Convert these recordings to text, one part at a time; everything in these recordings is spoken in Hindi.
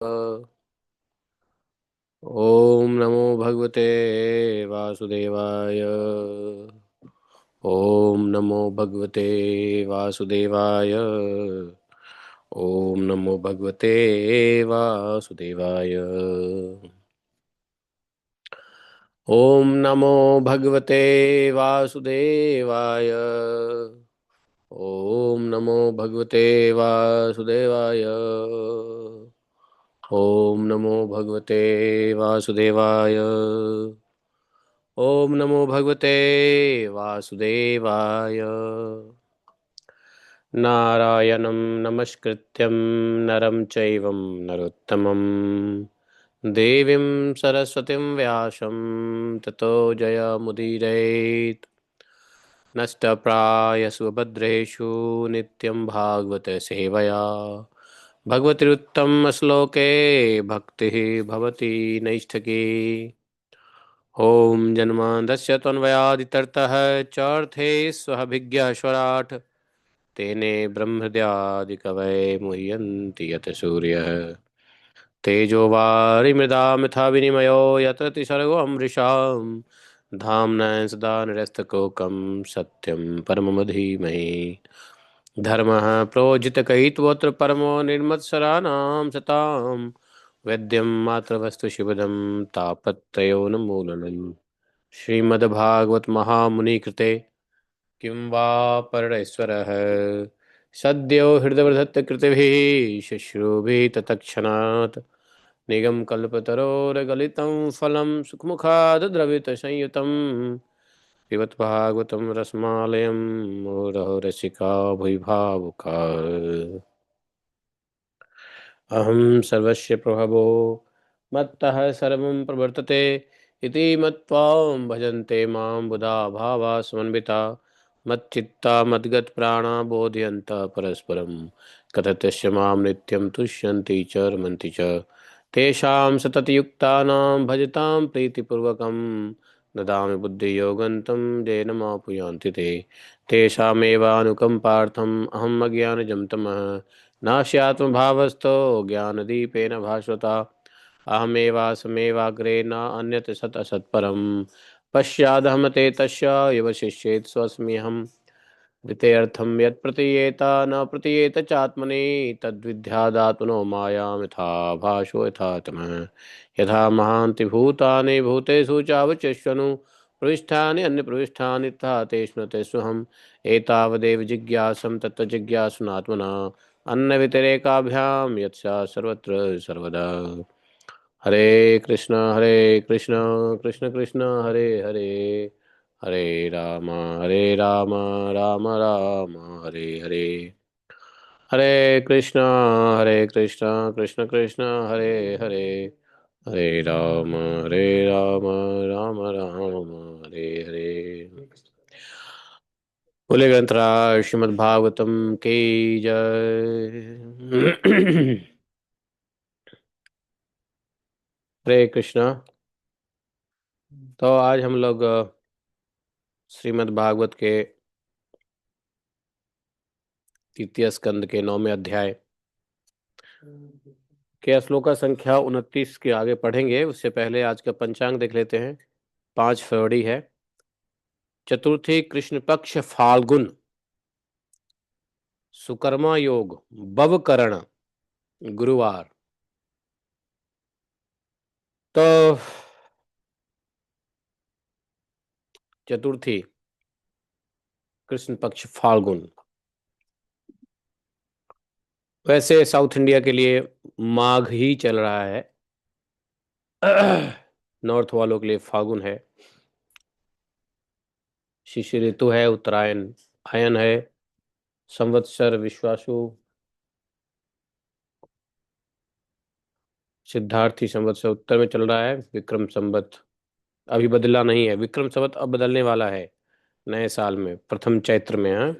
ओम नमो भगवते वासुदेवाय। ओम नमो भगवते वासुदेवाय। ओम नमो भगवते वासुदेवाय। ओम नमो भगवते वासुदेवाय। ओम नमो भगवते वासुदेवाय। ओम नमो भगवते वासुदेवाय। ओम नमो भगवते वासुदेवाय। नारायणं नमस्कृत्यं नरं चैवं नरोत्तमं देवीं सरस्वतीं व्यासं ततो जयमुदीरयेत्। नष्टप्रायस्वभद्रेषु नित्यं भागवत सेवया भगवतीरुत्तमश्लोके भक्तिः भवति नैष्ठकी। ॐ जन्मान्दस्य त्वन्वयादितरतः चार्थे स्वभिज्ञः स्वराट् तेने ब्रह्मद्यादिकवये मुह्यन्ति यत् सूर्यः तेजो वारिमृदां यथा विनिमयो यत्र तिसर्गो अमृषां धाम्ना सदा निरस्तकोकं सत्यं परमं धीमहि धर्मः प्रोजितकैतवोऽत्र परमो निर्मत्सराणां सतां वेद्यं मातृवस्तु शिवदं तापत्रयोन्मूलनम् श्रीमद्भागवत महामुनिकृते किं वा परमेश्वरः सद्यो हृदयवृधत्तकृतिभिः शुश्रूभिः तत्क्षणात् निगमकल्पतरोर्गलितं फलं सुखमुखादद्रवितसंयुतं पिबत भागवतं रसमालयं मुहुरहो रसिका भुवि भावुका। अहं सर्वस्य प्रभवो मत्तः सर्वं प्रवर्तते इति मत्वा भजन्ते मां बुधा भावा समन्विता मच्चित्ता मद्गतप्राणा बोधयन्तः परस्परं कथयस्य मां नित्यं तुष्यन्ति च रमन्ति च तेषां सततयुक्तानां भजतां प्रीतिपूर्वकं ददामि बुद्धियोगन्तं येन मापुयान्ति ते तेषामेवानुकम्पार्थम् अहम् अज्ञानजं तमः नास्यात्मभावस्थो ज्ञानदीपेन भास्वता अहमेवासमेवाग्रे न अन्यत् सत् असत्परं पश्चादहं ते तस्य व्यवशिष्येत् स्वस्म्यहं द्वितीयर्थं यत् प्रतीयेत न प्रतीयेत चात्मनि तद्विद्यादात्मनो मायां यथा भासो यथा तमः यथा महान्ति भूतानि भूतेषु चावचष्वनु प्रविष्ठानि अन्यप्रविष्ठानि तथा तेषु तेष्वहम् एतावदेव जिज्ञासं तत्त्वजिज्ञासुनात्मना अन्नव्यतिरेकाभ्यां यत्सा सर्वत्र सर्वदा। हरे कृष्ण कृष्ण कृष्ण हरे हरे हरे राम राम राम हरे हरे हरे कृष्ण कृष्ण कृष्ण हरे हरे हरे राम राम राम हरे हरे। बोले ग्रंथराज श्रीमद् भागवतम की जय। हरे कृष्णा। तो आज हम लोग श्रीमद् भागवत के तृतीय स्कंद के 9वें अध्याय के श्लोका संख्या 29 के आगे पढ़ेंगे। उससे पहले आज का पंचांग देख लेते हैं। 5 फरवरी है, चतुर्थी कृष्ण पक्ष फाल्गुन, सुकर्मा योग, बवकरण, गुरुवार। तो चतुर्थी कृष्ण पक्ष फाल्गुन, वैसे साउथ इंडिया के लिए माघ ही चल रहा है। नॉर्थ वालों के लिए फागुन है। शिशिर ऋतु है, उत्तरायण अयन है, संवत्सर विश्वासु सिद्धार्थी संवत्सर उत्तर में चल रहा है। विक्रम संवत अभी बदला नहीं है, विक्रम संवत अब बदलने वाला है नए साल में, प्रथम चैत्र में। हाँ,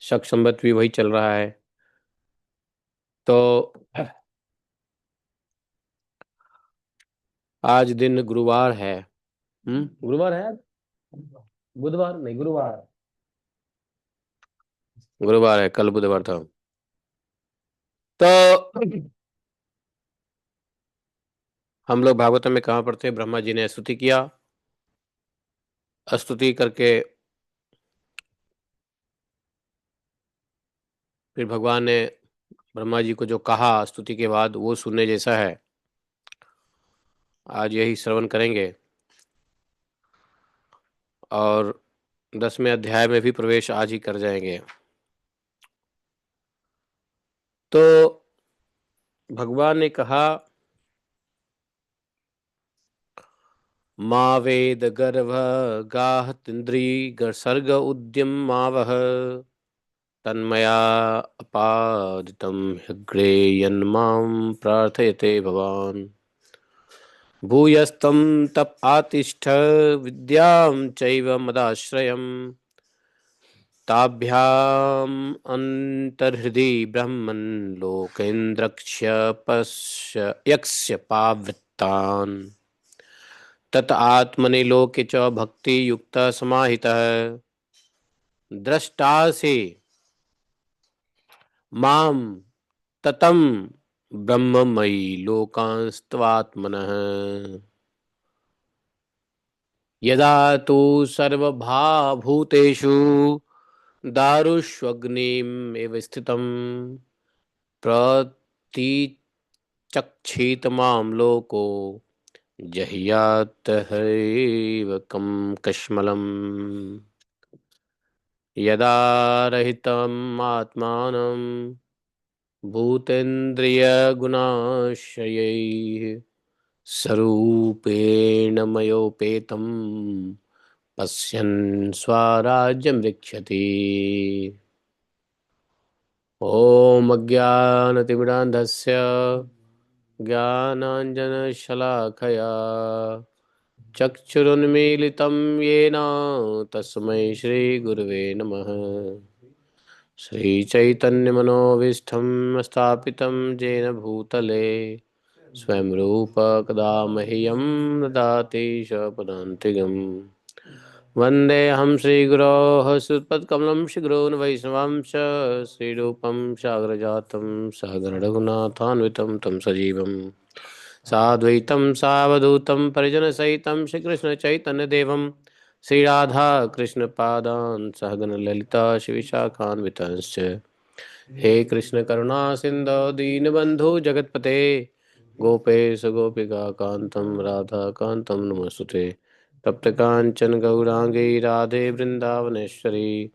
शक संवत भी वही चल रहा है। तो आज दिन गुरुवार है। गुरुवार है आज? बुधवार नहीं, गुरुवार। गुरुवार है, कल बुधवार था। तो हम लोग भागवतम में कहाँ पढ़ते हैं, ब्रह्मा जी ने स्तुति किया, स्तुति करके फिर भगवान ने ब्रह्मा जी को जो कहा स्तुति के बाद, वो सुनने जैसा है। आज यही श्रवण करेंगे और 10वें अध्याय में भी प्रवेश आज ही कर जाएंगे। तो भगवान ने कहा, मा वेद गर्भ गाहतिन्द्री सर्ग उद्यम मावह तन्मया अपादितं ह्यग्रे यन्मां प्रार्थयते भवान् भूयस्तं तप आतिष्ठ विद्यां चैव मदाश्रयम् ताभ्याम् अन्तर्हृदि ब्रह्मन् लोकेन्द्रक्ष्य पश्य यक्ष्य पावृत्तान् तत आत्मनि लोके च भक्ति युक्त समाहितः दृष्टासि माम ततम ब्रह्ममयि लोकांस्त्वात्मनः यदा तु सर्वभाभूतेषु दारुष्वग्निम् एव स्थितं प्रतीचक्षेत मां लोको जह्यात् हरेव कं कश्मलम् यदा रहितम् आत्मानं भूतेन्द्रियगुणाश्रयैः स्वरूपेण मयोपेतं पश्यन् स्वराज्यं रक्षति। ॐ अज्ञानतिमिरान्धस्य ज्ञानाञ्जनशलाकया चक्षुरुन्मीलितं येन तस्मै श्रीगुरवे नमः। श्रीचैतन्यमनोभीष्टं स्थापितं येन भूतले स्वयं रूप कदा मह्यं ददाति स्वपदान्तिकम् वन्देऽहं श्रीगुरोः श्रीयुतपदकमलं श्रीगुरोन् वैष्णवांश श्रीरूपं सागरजातं सहगणरघुनाथान्वितं तं सजीवं साद्वैतं सावधूतं परिजनसहितं श्रीकृष्णचैतन्यदेवं श्रीराधा कृष्णपादान् सहगणललिता श्रीविशाखान्वितांश्च हे कृष्ण करुणा सिंधु दीनबंधु जगतपते गोपेश गोपिका कांतम राधा कांतम नमस्तुते तप्त कांचन गौरांगी राधे वृंदावनेश्वरी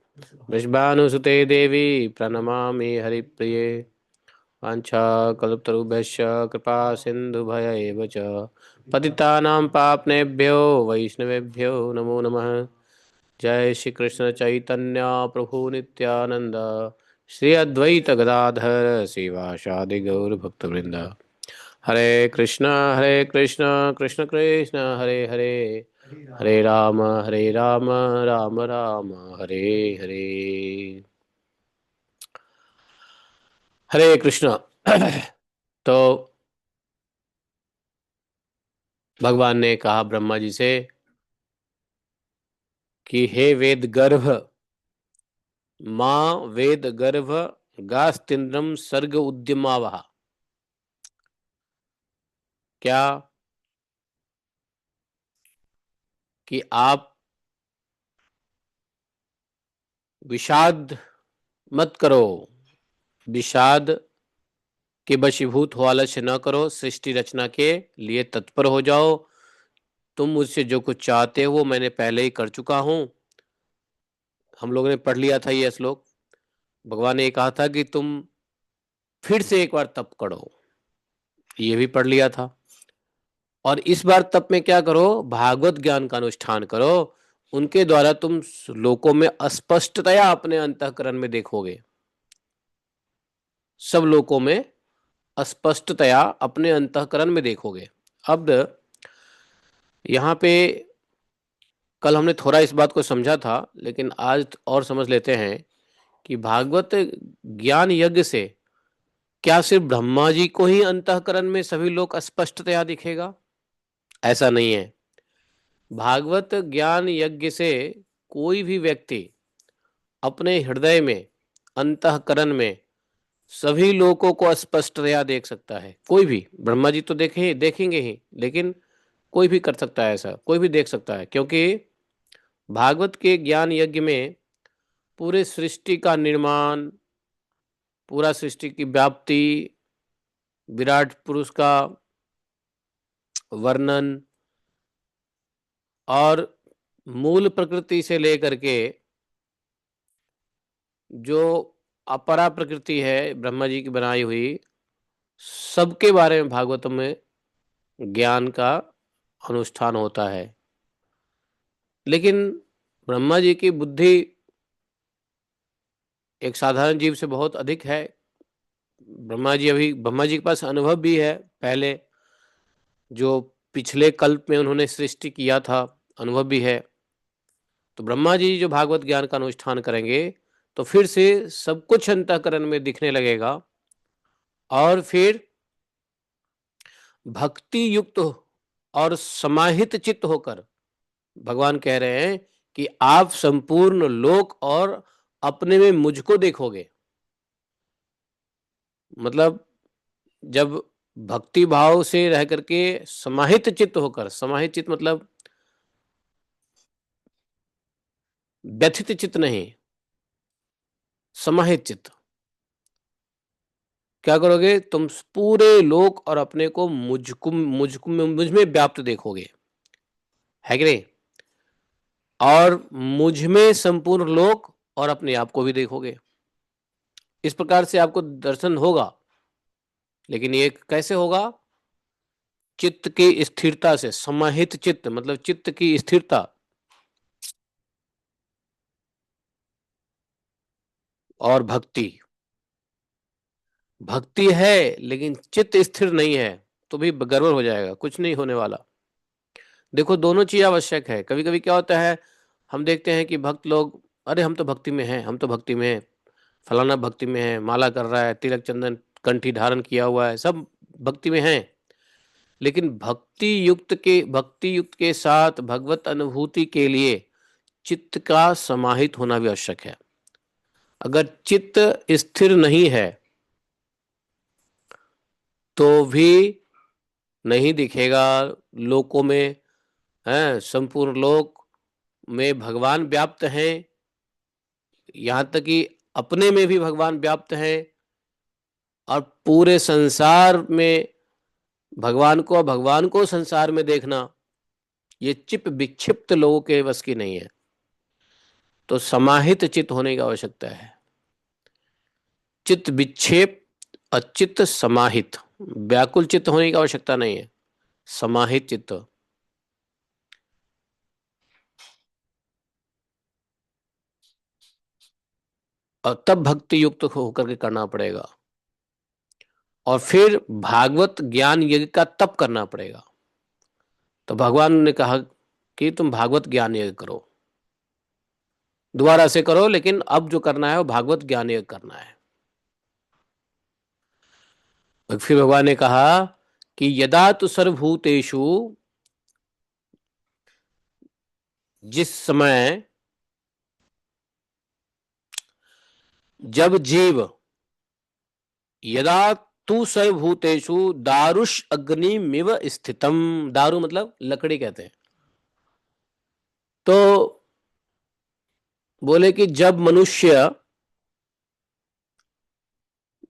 वृषभानुसुते देवी प्रणमामि हरिप्रिये वाञ्छाकल्पतरुभ्यश्च कृपा सिन्धुभय च पतितानां पाप्नेभ्यो वैष्णवेभ्यो नमो नमः। जय श्री कृष्ण चैतन्य प्रभु नित्यानंद श्री अद्वैत गदाधर श्रीवासादि गौर भक्तवृंद। हरे कृष्ण कृष्ण कृष्ण हरे हरे हरे राम राम राम हरे हरे। हरे कृष्ण। तो भगवान ने कहा ब्रह्मा जी से कि हे वेद गर्भ, माँ वेद गर्भ गास्तिन्द्रम सर्ग उद्यमावह। क्या कि आप विषाद मत करो, विषाद के वशीभूत हो, आलस्य न करो, सृष्टि रचना के लिए तत्पर हो जाओ। तुम मुझसे जो कुछ चाहते हो वो मैंने पहले ही कर चुका हूं। हम लोगों ने पढ़ लिया था ये श्लोक। भगवान ने कहा था कि तुम फिर से एक बार तप करो, ये भी पढ़ लिया था। और इस बार तप में क्या करो, भागवत ज्ञान का अनुष्ठान करो। उनके द्वारा तुम लोकों में अस्पष्टतया अपने अंतःकरण में देखोगे, सब लोकों में अस्पष्टतया अपने अंतःकरण में देखोगे। अब यहाँ पे कल हमने थोड़ा इस बात को समझा था, लेकिन आज और समझ लेते हैं कि भागवत ज्ञान यज्ञ से क्या सिर्फ ब्रह्मा जी को ही अंतःकरण में सभी लोग स्पष्टतया दिखेगा? ऐसा नहीं है। भागवत ज्ञान यज्ञ से कोई भी व्यक्ति अपने हृदय में, अंतःकरण में सभी लोगों को स्पष्टतया देख सकता है। कोई भी, ब्रह्मा जी तो देखेंगे ही, लेकिन कोई भी कर सकता है ऐसा, कोई भी देख सकता है, क्योंकि भागवत के ज्ञान यज्ञ में पूरे सृष्टि का निर्माण, पूरा सृष्टि की व्याप्ति, विराट पुरुष का वर्णन, और मूल प्रकृति से लेकर के जो अपरा प्रकृति है ब्रह्मा जी की बनाई हुई, सबके बारे में भागवतम में ज्ञान का अनुष्ठान होता है। लेकिन ब्रह्मा जी की बुद्धि एक साधारण जीव से बहुत अधिक है। ब्रह्मा जी के पास अनुभव भी है, पहले जो पिछले कल्प में उन्होंने सृष्टि किया था, अनुभव भी है। तो ब्रह्मा जी जो भागवत ज्ञान का अनुष्ठान करेंगे तो फिर से सब कुछ अंतःकरण में दिखने लगेगा, और फिर भक्ति युक्त और समाहित चित्त होकर भगवान कह रहे हैं कि आप संपूर्ण लोक और अपने में मुझको देखोगे। मतलब जब भक्ति भाव से रह करके समाहित चित्त होकर, समाहित चित्त मतलब व्यथित चित्त नहीं, समाहित चित्त, क्या करोगे तुम? पूरे लोक और अपने को मुझ में व्याप्त देखोगे, है कि नहीं? और मुझ में संपूर्ण लोक और अपने आप को भी देखोगे। इस प्रकार से आपको दर्शन होगा, लेकिन ये कैसे होगा? चित्त की स्थिरता से। समाहित चित्त मतलब चित्त की स्थिरता और भक्ति। भक्ति है लेकिन चित्त स्थिर नहीं है तो भी गड़बड़ हो जाएगा, कुछ नहीं होने वाला। देखो दोनों चीज आवश्यक है। कभी कभी क्या होता है, हम देखते हैं कि भक्त लोग, अरे हम तो भक्ति में हैं, हम तो भक्ति में हैं, फलाना भक्ति में है, माला कर रहा है, तिलक चंदन कंठी धारण किया हुआ है, सब भक्ति में हैं। लेकिन भक्ति युक्त के साथ भगवत अनुभूति के लिए चित्त का समाहित होना भी आवश्यक है। अगर चित्त स्थिर नहीं है तो भी नहीं दिखेगा लोकों में, है संपूर्ण लोक में भगवान व्याप्त हैं, यहाँ तक कि अपने में भी भगवान व्याप्त हैं, और पूरे संसार में भगवान को संसार में देखना, ये चिप विक्षिप्त लोगों के बस की नहीं है। तो समाहित चित्त होने की आवश्यकता है। चित्त विक्षेप, अचित्त समाहित, व्याकुल चित्त होने की आवश्यकता नहीं है, समाहित चित्त। और तब भक्ति युक्त होकर के करना पड़ेगा, और फिर भागवत ज्ञान यज्ञ का तप करना पड़ेगा। तो भगवान ने कहा कि तुम भागवत ज्ञान यज्ञ करो, दोबारा से करो, लेकिन अब जो करना है वो भागवत ज्ञान यज्ञ करना है। फिर भगवान ने कहा कि यदा तु सर्वभूतेषु, जिस समय जब जीव, यदा तू सर्वभूतेषु दारुष अग्निमिव स्थितम, दारु मतलब लकड़ी कहते हैं। तो बोले कि जब मनुष्य,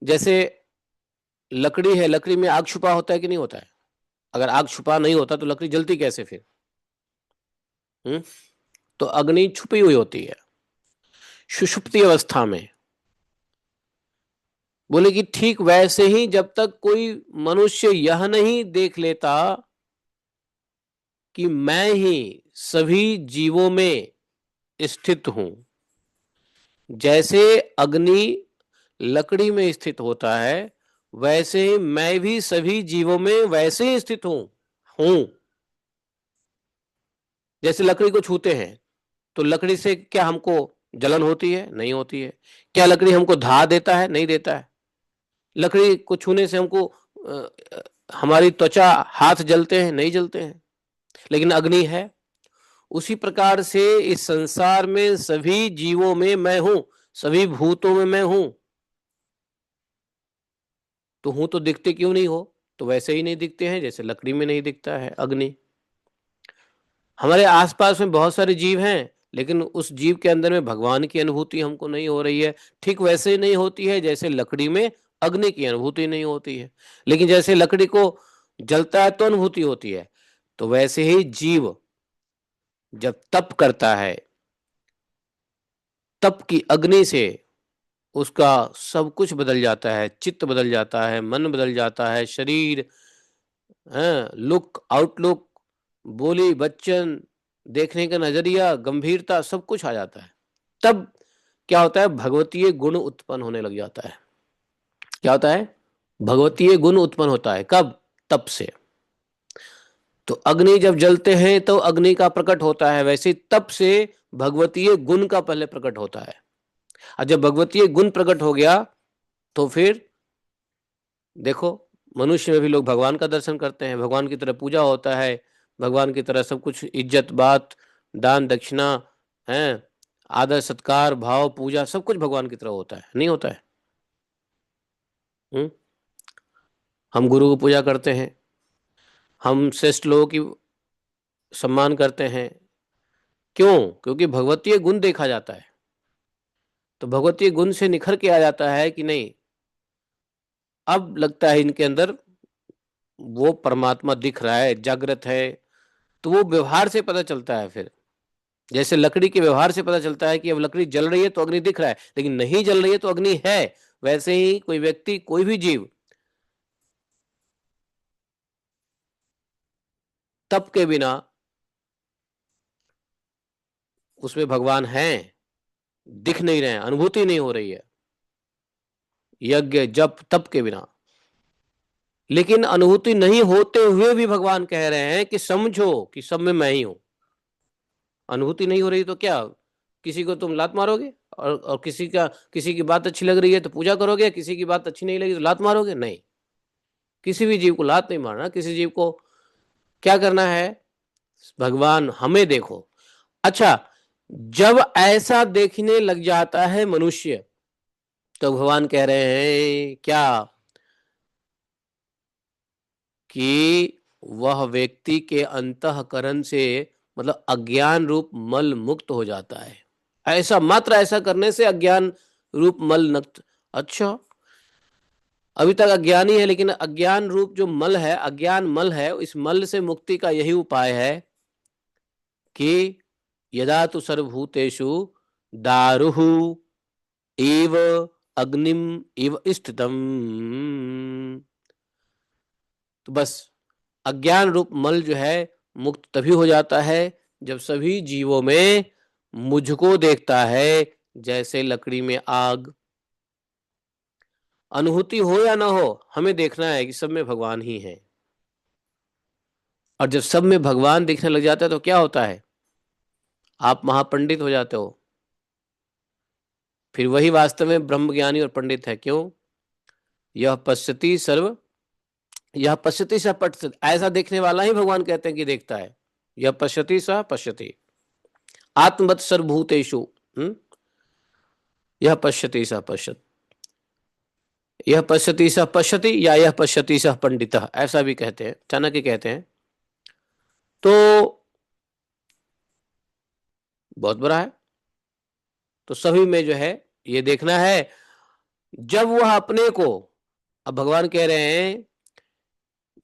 जैसे लकड़ी है, लकड़ी में आग छुपा होता है कि नहीं होता है? अगर आग छुपा नहीं होता तो लकड़ी जलती कैसे फिर? तो अग्नि छुपी हुई होती है सुषुप्ति अवस्था में। बोले कि ठीक वैसे ही जब तक कोई मनुष्य यह नहीं देख लेता कि मैं ही सभी जीवों में स्थित हूं, जैसे अग्नि लकड़ी में स्थित होता है, वैसे ही मैं भी सभी जीवों में वैसे ही स्थित हूं। जैसे लकड़ी को छूते हैं तो लकड़ी से क्या हमको जलन होती है? नहीं होती है। क्या लकड़ी हमको धा देता है? नहीं देता है। लकड़ी को छूने से हमको हमारी त्वचा, हाथ जलते हैं? नहीं जलते हैं। लेकिन अग्नि है। उसी प्रकार से इस संसार में सभी जीवों में मैं हूं, सभी भूतों में मैं हूं। तो हूं तो दिखते क्यों नहीं हो? तो वैसे ही नहीं दिखते हैं जैसे लकड़ी में नहीं दिखता है अग्नि। हमारे आसपास में बहुत सारे जीव हैं, लेकिन उस जीव के अंदर में भगवान की अनुभूति हमको नहीं हो रही है। ठीक वैसे ही नहीं होती है जैसे लकड़ी में अग्नि की अनुभूति नहीं होती है। लेकिन जैसे लकड़ी को जलता है तो अनुभूति होती है, तो वैसे ही जीव जब तप करता है, तप की अग्नि से उसका सब कुछ बदल जाता है, चित्त बदल जाता है, मन बदल जाता है, शरीर, लुक, आउटलुक, बोली, बच्चन, देखने का नजरिया, गंभीरता, सब कुछ आ जाता है। तब क्या होता है? भगवतीय गुण उत्पन्न होने लग जाता है। क्या होता है? भगवतीय गुण उत्पन्न होता है। कब? तप से। तो अग्नि जब जलते हैं तो अग्नि का प्रकट होता है, वैसे तप से भगवतीय गुण का पहले प्रकट होता है। और जब भगवतीय गुण प्रकट हो गया तो फिर देखो, मनुष्य में भी लोग भगवान का दर्शन करते हैं, भगवान की तरह पूजा होता है, भगवान की तरह सब कुछ, इज्जत बात, दान दक्षिणा, है, आदर सत्कार भाव पूजा, सब कुछ भगवान की तरह होता है, नहीं होता है? हम्म। हम गुरु को पूजा करते हैं, हम श्रेष्ठ लोगों की सम्मान करते हैं। क्यों? क्योंकि भगवतीय गुण देखा जाता है। तो भगवतीय गुण से निखर के आ जाता है कि नहीं, अब लगता है इनके अंदर वो परमात्मा दिख रहा है, जागृत है। तो वो व्यवहार से पता चलता है। फिर जैसे लकड़ी के व्यवहार से पता चलता है कि अब लकड़ी जल रही है तो अग्नि दिख रहा है, लेकिन नहीं जल रही है तो अग्नि है। वैसे ही कोई व्यक्ति, कोई भी जीव तप के बिना उसमें भगवान है, दिख नहीं रहे हैं, अनुभूति नहीं हो रही है, यज्ञ जप तप के बिना। लेकिन अनुभूति नहीं होते हुए भी भगवान कह रहे हैं कि समझो कि सब में मैं ही हूं। अनुभूति नहीं हो रही तो क्या, किसी को तुम लात मारोगे? और किसी की बात अच्छी लग रही है तो पूजा करोगे, किसी की बात अच्छी नहीं लगी तो लात मारोगे? नहीं, किसी भी जीव को लात नहीं मारना। किसी जीव को क्या करना है? भगवान हमें देखो। अच्छा, जब ऐसा देखने लग जाता है मनुष्य, तो भगवान कह रहे हैं क्या कि वह व्यक्ति के अंतःकरण से, मतलब अज्ञान रूप मल मुक्त हो जाता है। ऐसा, मात्र ऐसा करने से अज्ञान रूप मल नक्त। अच्छा, अभी तक अज्ञानी है, लेकिन अज्ञान रूप जो मल है, अज्ञान मल है, इस मल से मुक्ति का यही उपाय है कि यदा तु सर्वभूतेषु दारुः एव अग्निम एव स्थितम। तो बस अज्ञान रूप मल जो है मुक्त तभी हो जाता है जब सभी जीवों में मुझको देखता है, जैसे लकड़ी में आग। अनुभूति हो या ना हो, हमें देखना है कि सब में भगवान ही है। और जब सब में भगवान दिखने लग जाता है तो क्या होता है? आप महापंडित हो जाते हो। फिर वही वास्तव में ब्रह्म ज्ञानी और पंडित है। क्यों? यह पश्यति सर्व, यह पश्यति स पश्यति, ऐसा देखने वाला ही भगवान कहते हैं कि देखता है। यह पश्यति स पश्यति आत्मवत् सर्वभूतेषु। यह पश्यति स पश्यति, यह पश्यति स पश्यति, या यह पश्यति स पंडितः, ऐसा भी कहते हैं, चाणक्य कहते हैं। तो बहुत बड़ा है। तो सभी में जो है ये देखना है। जब वह अपने को, अब भगवान कह रहे हैं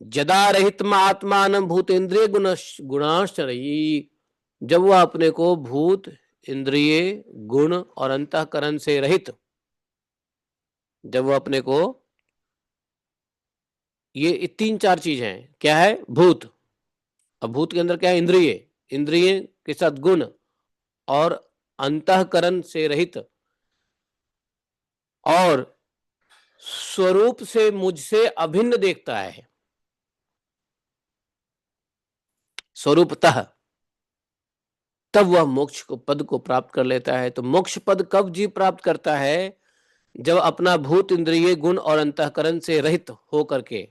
जदा रहित आत्मान भूत इंद्रिय गुणाश्चरयी, जब वह अपने को भूत इंद्रिय गुण और अंतःकरण से रहित, जब वह अपने को, ये तीन चार चीज हैं। क्या है? भूत। अब भूत के अंदर क्या है? इंद्रिय, इंद्रिय के साथ गुण और अंतःकरण से रहित, और स्वरूप से मुझसे अभिन्न देखता है, स्वरूपतः, तब वह मोक्ष को पद को प्राप्त कर लेता है। तो मोक्ष पद कब जीव प्राप्त करता है? जब अपना भूत इंद्रिय गुण और अंतःकरण से रहित होकर के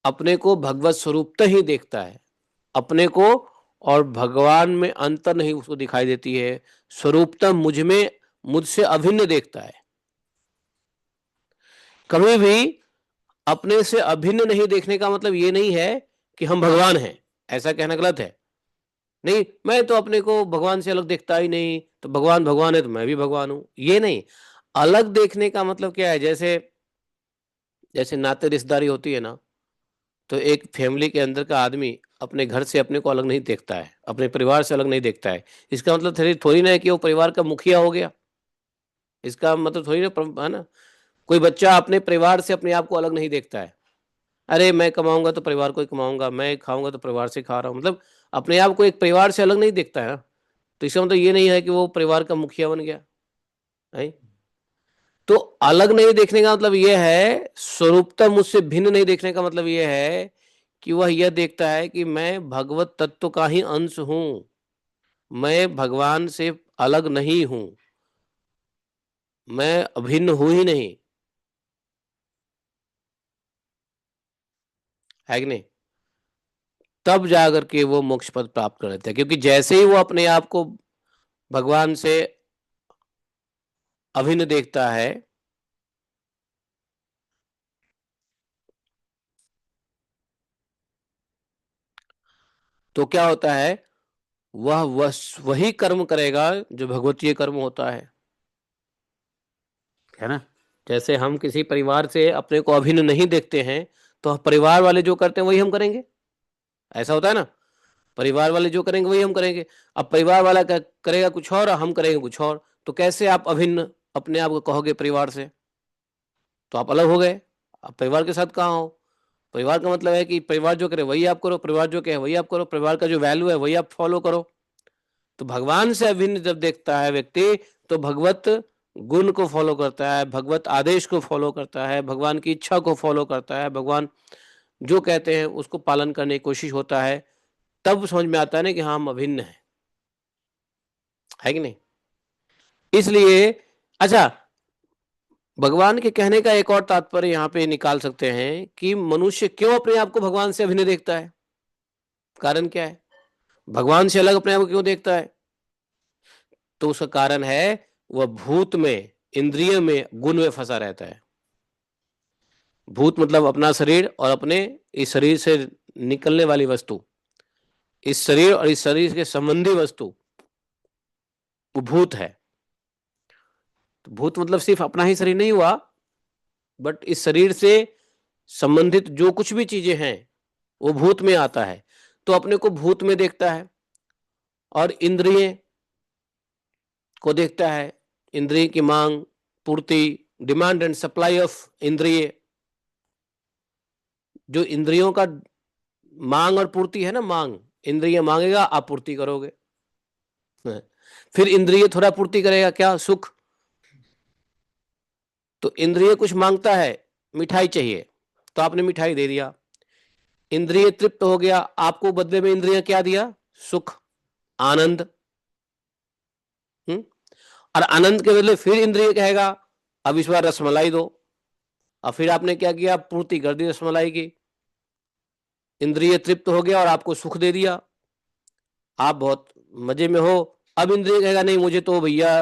अपने को भगवत स्वरूपतः ही देखता है। अपने को और भगवान में अंतर नहीं उसको दिखाई देती है, स्वरूपतः मुझ में, मुझसे अभिन्न देखता है। कभी भी अपने से अभिन्न नहीं देखने का मतलब ये नहीं है कि हम भगवान हैं, ऐसा कहना गलत है। नहीं, मैं तो अपने को भगवान से अलग देखता ही नहीं, तो भगवान भगवान है तो मैं भी भगवान हूं, ये नहीं। अलग देखने का मतलब क्या है, जैसे जैसे नाते रिश्तेदारी होती है ना, तो एक फैमिली के अंदर का आदमी अपने घर से अपने को अलग नहीं देखता है, अपने परिवार से अलग नहीं देखता है। इसका मतलब थोड़ी थोड़ी ना है कि वो परिवार का मुखिया हो गया। इसका मतलब थोड़ी ना है ना, कोई बच्चा अपने परिवार से अपने आप को अलग नहीं देखता है। अरे मैं कमाऊंगा तो परिवार को ही कमाऊंगा, मैं खाऊंगा तो परिवार से खा रहा हूँ, मतलब अपने आप को एक परिवार से अलग नहीं देखता है ना। तो इसका मतलब ये नहीं है कि वो परिवार का मुखिया बन गया है। तो अलग नहीं देखने का मतलब यह है, स्वरूपता मुझसे भिन्न नहीं देखने का मतलब यह है कि वह यह देखता है कि मैं भगवत तत्व का ही अंश हूं, मैं भगवान से अलग नहीं हूं, मैं अभिन्न हूं ही नहीं, है कि नहीं। तब जाकर के वो मोक्ष पद प्राप्त कर लेते हैं, क्योंकि जैसे ही वो अपने आप को भगवान से अभिन्न देखता है, तो क्या होता है, वह वही कर्म करेगा जो भगवतीय कर्म होता है ना। जैसे हम किसी परिवार से अपने को अभिन्न नहीं देखते हैं, तो परिवार वाले जो करते हैं वही हम करेंगे, ऐसा होता है ना। परिवार वाले जो करेंगे वही हम करेंगे। अब परिवार वाला करेगा कुछ और, हम करेंगे कुछ और, तो कैसे आप अभिन्न अपने आप को कहोगे परिवार से, तो आप अलग हो गए। आप परिवार के साथ कहाँ हो। परिवार का मतलब है कि परिवार जो करे वही आप करो, परिवार जो कहे वही आप करो, परिवार का जो वैल्यू है वही आप फॉलो करो। तो भगवान से अभिन्न जब देखता है व्यक्ति, तो भगवत गुण को फॉलो करता है, भगवत आदेश को फॉलो करता है, भगवान की इच्छा को फॉलो करता है, भगवान जो कहते हैं उसको पालन करने की कोशिश होता है। तब समझ में आता है ना कि हाँ हम अभिन्न है कि नहीं। इसलिए अच्छा, भगवान के कहने का एक और तात्पर्य यहाँ पे निकाल सकते हैं कि मनुष्य क्यों अपने आप को भगवान से अभिन्न देखता है। कारण क्या है, भगवान से अलग अपने आप को क्यों देखता है। तो उसका कारण है, वह भूत में, इंद्रिय में, गुण में फंसा रहता है। भूत मतलब अपना शरीर, और अपने इस शरीर से निकलने वाली वस्तु, इस शरीर और इस शरीर के संबंधी वस्तु, वो भूत है। तो भूत मतलब सिर्फ अपना ही शरीर नहीं हुआ, बट इस शरीर से संबंधित जो कुछ भी चीजें हैं वो भूत में आता है। तो अपने को भूत में देखता है, और इंद्रिय को देखता है। इंद्रिय की मांग, पूर्ति, डिमांड एंड सप्लाई ऑफ इंद्रिय, जो इंद्रियों का मांग और पूर्ति है ना, मांग, इंद्रिय मांगेगा आप पूर्ति करोगे। फिर इंद्रिय थोड़ा पूर्ति करेगा, क्या, सुख। तो इंद्रिय कुछ मांगता है, मिठाई चाहिए, तो आपने मिठाई दे दिया, इंद्रिय तृप्त हो गया, आपको बदले में इंद्रिय क्या दिया, सुख, आनंद। और आनंद के बदले फिर इंद्रिय कहेगा अब इस बार रसमलाई दो। और फिर आपने क्या किया, पूर्ति कर दी रसमलाई की, इंद्रिय तृप्त हो गया और आपको सुख दे दिया, आप बहुत मजे में हो। अब इंद्रिय कहेगा नहीं, मुझे तो भैया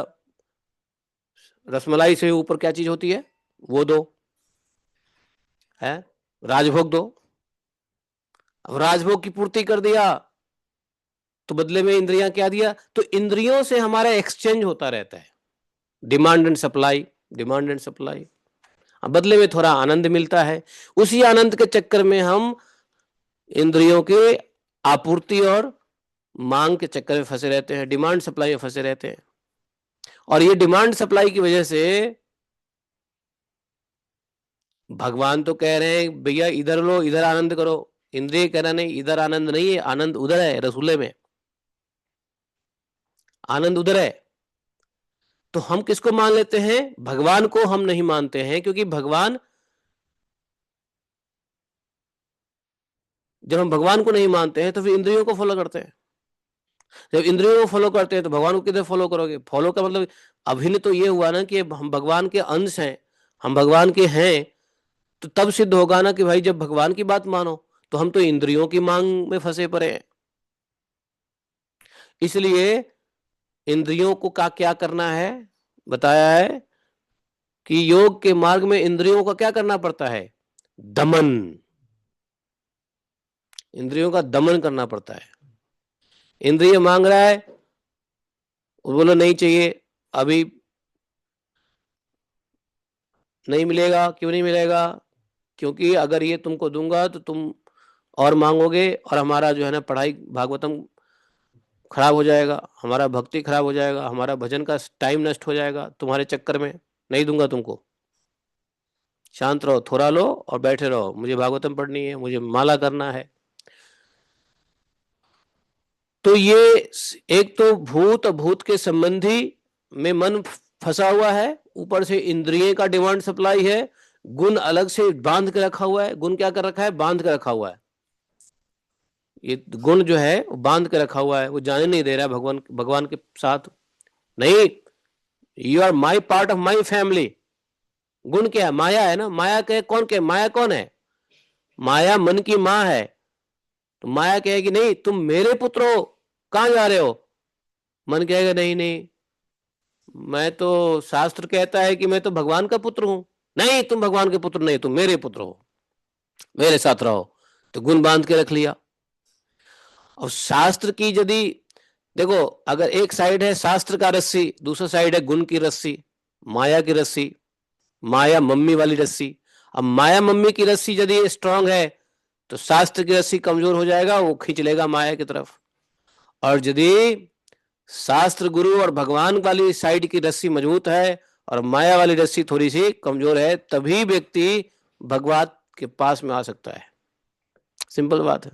रसमलाई से ऊपर क्या चीज होती है वो दो, है, राजभोग दो। अब राजभोग की पूर्ति कर दिया, तो बदले में इंद्रियां क्या दिया। तो इंद्रियों से हमारा एक्सचेंज होता रहता है, demand and supply, demand and supply. अब बदले में थोड़ा आनंद मिलता है, उसी आनंद के चक्कर में हम इंद्रियों के आपूर्ति और मांग के चक्कर में फंसे रहते हैं, डिमांड सप्लाई में फंसे रहते हैं। और ये डिमांड सप्लाई की वजह से भगवान तो कह रहे हैं भैया इधर लो, इधर आनंद करो, इंद्रिय कह रहा नहीं, इधर आनंद नहीं है, आनंद उधर है, रसूले में आनंद उधर है। तो हम किसको मान लेते हैं, भगवान को हम नहीं मानते हैं, क्योंकि भगवान, जब हम भगवान को नहीं मानते हैं तो फिर इंद्रियों को फॉलो करते हैं। जब इंद्रियों को फॉलो करते हैं तो भगवान को किधर फॉलो करोगे। फॉलो का मतलब अभिन्न तो ये हुआ ना कि हम भगवान के अंश हैं, हम भगवान के हैं। तो तब सिद्ध होगा ना कि भाई जब भगवान की बात मानो, तो हम तो इंद्रियों की मांग में फंसे पड़े हैं। इसलिए इंद्रियों को का क्या करना है, बताया है कि योग के मार्ग में इंद्रियों का क्या करना पड़ता है? दमन। इंद्रियों का दमन करना पड़ता है। इंद्रिय मांग रहा है, बोलो नहीं चाहिए, अभी नहीं मिलेगा। क्यों नहीं मिलेगा? क्योंकि अगर ये तुमको दूंगा तो तुम और मांगोगे, और हमारा जो है ना पढ़ाई भागवतम खराब हो जाएगा, हमारा भक्ति खराब हो जाएगा, हमारा भजन का टाइम नष्ट हो जाएगा तुम्हारे चक्कर में। नहीं दूंगा तुमको। शांत रहो, थोड़ा लो और बैठे रहो, मुझे भागवतम पढ़नी है, मुझे माला करना है। तो ये एक तो भूत भूत के संबंधी में मन फंसा हुआ है, ऊपर से इंद्रिय का डिमांड सप्लाई है, गुण अलग से बांध के रखा हुआ है। गुण क्या कर रखा है? बांध के रखा हुआ है। ये गुण जो है वो बांध के रखा हुआ है, वो जाने नहीं दे रहा है भगवान भगवान के साथ। नहीं, you are my part of my family. गुण क्या है? माया है ना। माया के कौन के? माया कौन है? माया मन की माँ है। तो माया कहेगी नहीं तुम मेरे पुत्र हो, कहां जा रहे हो? मन कहेगा नहीं नहीं, मैं तो, शास्त्र कहता है कि मैं तो भगवान का पुत्र हूं। नहीं, तुम भगवान के पुत्र नहीं, तुम मेरे पुत्र हो, मेरे साथ रहो। तो गुण बांध के रख लिया। और शास्त्र की यदि देखो, अगर एक साइड है शास्त्र का रस्सी, दूसरा साइड है गुण की रस्सी, माया की रस्सी, माया मम्मी वाली रस्सी। अब माया मम्मी की रस्सी यदि स्ट्रांग है तो शास्त्र की रस्सी कमजोर हो जाएगा, वो खींच लेगा माया की तरफ। और यदि शास्त्र गुरु और भगवान वाली साइड की रस्सी मजबूत है और माया वाली रस्सी थोड़ी सी कमजोर है, तभी व्यक्ति भगवान के पास में आ सकता है। सिंपल बात है।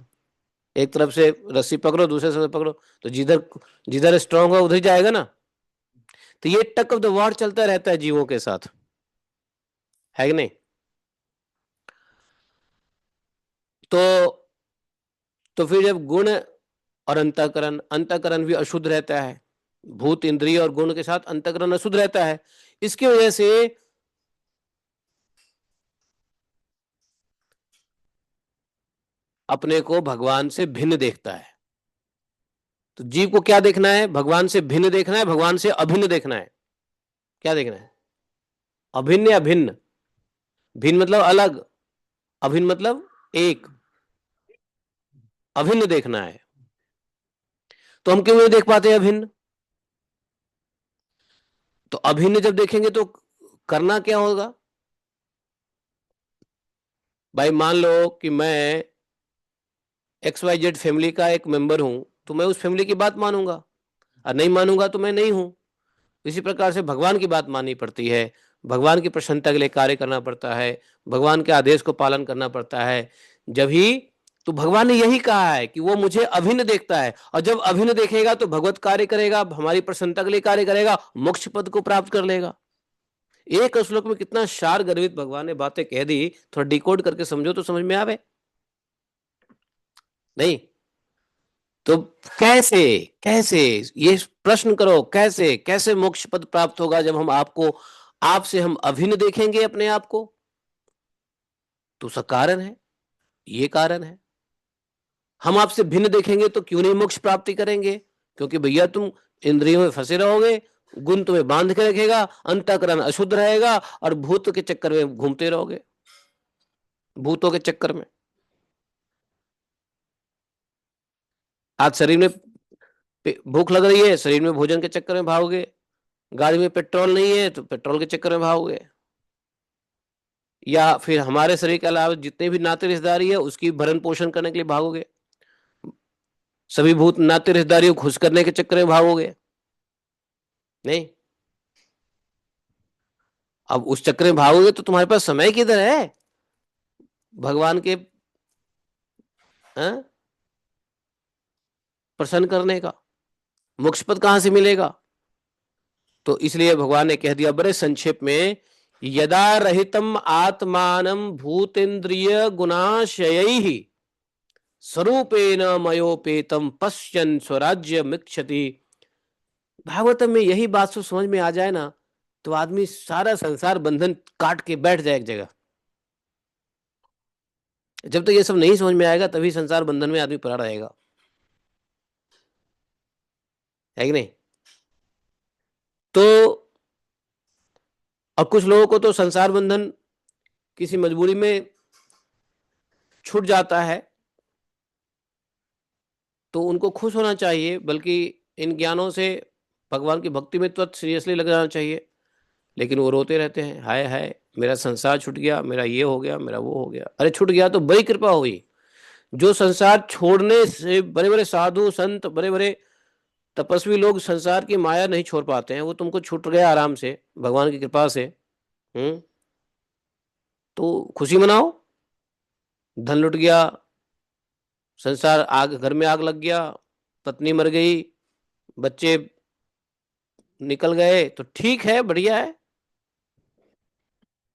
एक तरफ से रस्सी पकड़ो, दूसरे से पकड़ो, तो जिधर जिधर स्ट्रांग हो उधर जाएगा ना। तो ये टक ऑफ द वॉर चलता रहता है जीवों के साथ, है कि नहीं? तो फिर जब गुण और अंतःकरण, अंतःकरण भी अशुद्ध रहता है, भूत इंद्रिय और गुण के साथ अंतःकरण अशुद्ध रहता है। इसकी वजह से अपने को भगवान से भिन्न देखता है। तो जीव को क्या देखना है? भगवान से भिन्न देखना है, भगवान से अभिन्न देखना है। क्या देखना है? अभिन्न या भिन्न? भिन्न मतलब अलग, अभिन्न मतलब एक, अभिन्न देखना है। तो हम क्यों नहीं देख पाते अभिन्न? तो अभिन्न जब देखेंगे तो करना क्या होगा? भाई मान लो कि मैं XYZ फैमिली का एक मेंबर हूं, तो मैं उस फैमिली की बात मानूंगा, और नहीं मानूंगा तो मैं नहीं हूं। इसी प्रकार से भगवान की बात माननी पड़ती है, भगवान की प्रसन्नता के लिए कार्य करना पड़ता है, भगवान के आदेश को पालन करना पड़ता है। जब ही तो भगवान ने यही कहा है कि वो मुझे अभिन्न देखता है, और जब अभिन्न देखेगा तो भगवत कार्य करेगा, हमारी प्रसन्नता के लिए कार्य करेगा, मोक्ष पद को प्राप्त कर लेगा। एक श्लोक में कितना शार गर्वित भगवान ने बातें कह दी, थोड़ा डिकोड करके समझो तो समझ में आवे। नहीं तो कैसे, कैसे, ये प्रश्न करो, कैसे कैसे मोक्ष पद प्राप्त होगा जब हम आपको, आपसे हम अभिन्न देखेंगे अपने आप को? तो उसका कारण है, ये कारण है। हम आपसे भिन्न देखेंगे तो क्यों नहीं मोक्ष प्राप्ति करेंगे? क्योंकि भैया तुम इंद्रियों में फंसे रहोगे, गुण तुम्हें बांध के रखेगा, अंतःकरण अशुद्ध रहेगा, और भूत के चक्कर में घूमते रहोगे, भूतों के चक्कर में। आज शरीर में भूख लग रही है, शरीर में भोजन के चक्कर में भागोगे। गाड़ी में पेट्रोल नहीं है तो पेट्रोल के चक्कर में भागोगे। या फिर हमारे शरीर के अलावा जितने भी नाते रिश्तेदारी है उसकी भरण पोषण करने के लिए भागोगे। सभी भूत नाते रिश्तेदारी को खुश करने के चक्कर में भागोगे। नहीं, अब उस चक्कर में भागोगे तो तुम्हारे पास समय किधर है भगवान के हैं? प्रसन्न करने का? मोक्ष पद कहां से मिलेगा? तो इसलिए भगवान ने कह दिया बड़े संक्षेप में, यदा रहितम आत्मानम भूतेन्द्रिय गुणाशय स्वरूपेण मयोपेतम पश्यन् स्वराज्य मिक्षति। भागवतम में यही बात तो समझ में आ जाए ना, तो आदमी सारा संसार बंधन काट के बैठ जाए एक जगह। जब तक तो ये सब नहीं समझ में आएगा तभी संसार बंधन में आदमी पड़ा रहेगा, है कि नहीं? तो और कुछ लोगों को तो संसार बंधन किसी मजबूरी में छूट जाता है, तो उनको खुश होना चाहिए, बल्कि इन ज्ञानों से भगवान की भक्ति में तो सीरियसली लग जाना चाहिए। लेकिन वो रोते रहते हैं, हाय हाय मेरा संसार छूट गया, मेरा ये हो गया, मेरा वो हो गया। अरे छूट गया तो बड़ी कृपा हुई। जो संसार छोड़ने से, बड़े बड़े साधु संत, बड़े बड़े तपस्वी लोग संसार की माया नहीं छोड़ पाते हैं, वो तुमको छूट गया आराम से भगवान की कृपा से। हम्म। तो खुशी मनाओ। धन लुट गया, संसार आग, घर में आग लग गया, पत्नी मर गई, बच्चे निकल गए, तो ठीक है, बढ़िया है।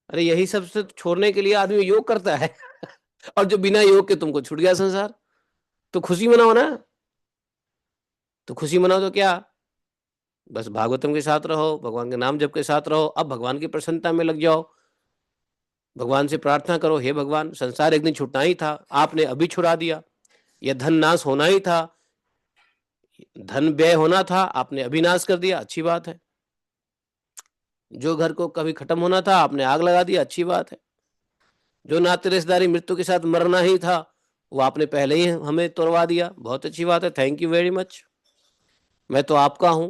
अरे यही सब से छोड़ने के लिए आदमी योग करता है। और जो बिना योग के तुमको छूट गया संसार, तो खुशी मनाओ ना। तो खुशी मनाओ तो क्या, बस भागवतम के साथ रहो, भगवान के नाम जप के साथ रहो, अब भगवान की प्रसन्नता में लग जाओ। भगवान से प्रार्थना करो, हे भगवान संसार एक दिन छूटना ही था, आपने अभी छुड़ा दिया। यह धन नाश होना ही था, धन व्यय होना था, आपने अभी नाश कर दिया, अच्छी बात है। जो घर को कभी खत्म होना था, आपने आग लगा दिया, अच्छी बात है। जो नाते रिश्तेदारी मृत्यु के साथ मरना ही था, वो आपने पहले ही हमें तोड़वा दिया, बहुत अच्छी बात है, थैंक यू वेरी मच। मैं तो आपका हूं,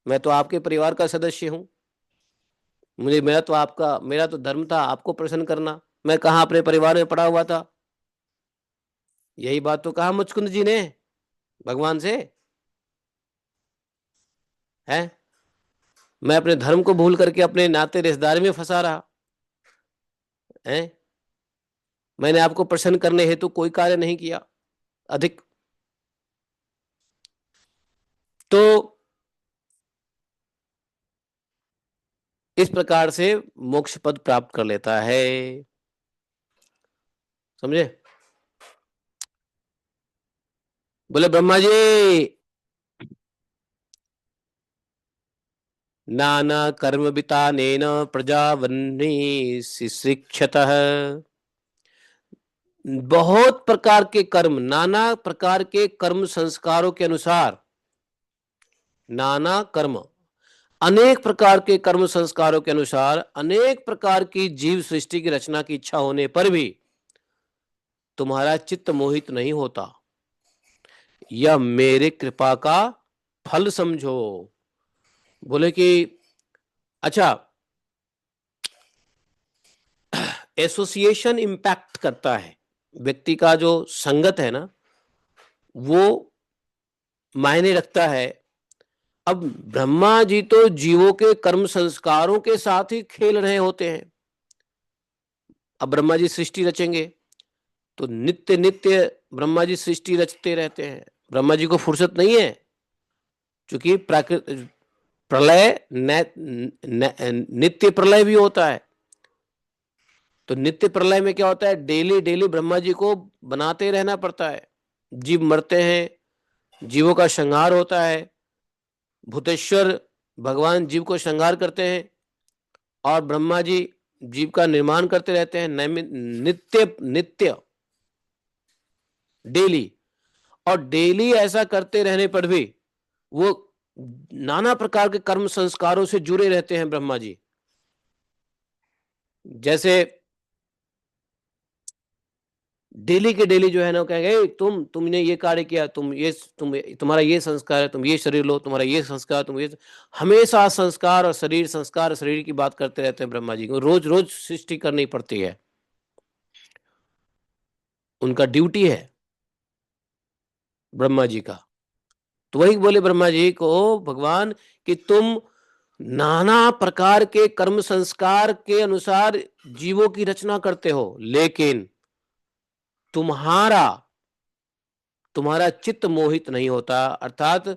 मैं तो आपके परिवार का सदस्य हूं। मुझे, मेरा तो धर्म था आपको प्रसन्न करना। मैं कहाँ अपने परिवार में पड़ा हुआ था। यही बात तो कहा मुचकुंद जी ने भगवान से, है। मैं अपने धर्म को भूल करके अपने नाते रिश्तेदारी में फंसा रहा है। मैंने आपको प्रसन्न करने हेतु कोई कार्य नहीं किया अधिक। तो इस प्रकार से मोक्ष पद प्राप्त कर लेता है, समझे। बोले ब्रह्मा जी, नाना कर्म वितानेन प्रजावन्नी शिक्षतः। बहुत प्रकार के कर्म, नाना प्रकार के कर्म संस्कारों के अनुसार, नाना कर्म, अनेक प्रकार के कर्म संस्कारों के अनुसार अनेक प्रकार की जीव सृष्टि की रचना की इच्छा होने पर भी तुम्हारा चित्त मोहित नहीं होता। यह मेरे कृपा का फल समझो। बोले कि अच्छा, एसोसिएशन इंपैक्ट करता है, व्यक्ति का जो संगत है ना, वो मायने रखता है। अब ब्रह्मा जी तो जीवों के कर्म संस्कारों के साथ ही खेल रहे होते हैं। अब ब्रह्मा जी सृष्टि रचेंगे तो नित्य नित्य ब्रह्मा जी सृष्टि रचते रहते हैं। ब्रह्मा जी को फुर्सत नहीं है, क्योंकि प्रलय नित्य प्रलय भी होता है। तो नित्य प्रलय में क्या होता है, डेली डेली ब्रह्मा जी को बनाते रहना पड़ता है। जीव मरते हैं, जीवों का संहार होता है, भूतेश्वर भगवान जीव को संहार करते हैं, और ब्रह्मा जी जीव का निर्माण करते रहते हैं, नित्य नित्य डेली। और डेली ऐसा करते रहने पर भी वो नाना प्रकार के कर्म संस्कारों से जुड़े रहते हैं ब्रह्मा जी। जैसे डेली के डेली जो है ना, कहेंगे तुमने ये कार्य किया, तुम्हारा ये संस्कार है, तुम ये शरीर लो, तुम्हारा ये संस्कार, तुम ये, हमेशा संस्कार और शरीर की बात करते रहते हैं ब्रह्मा जी को। रोज रोज सृष्टि करनी पड़ती है, उनका ड्यूटी है ब्रह्मा जी का। तो वही बोले ब्रह्मा जी को भगवान कि तुम नाना प्रकार के कर्म संस्कार के अनुसार जीवों की रचना करते हो, लेकिन तुम्हारा तुम्हारा चित्त मोहित नहीं होता, अर्थात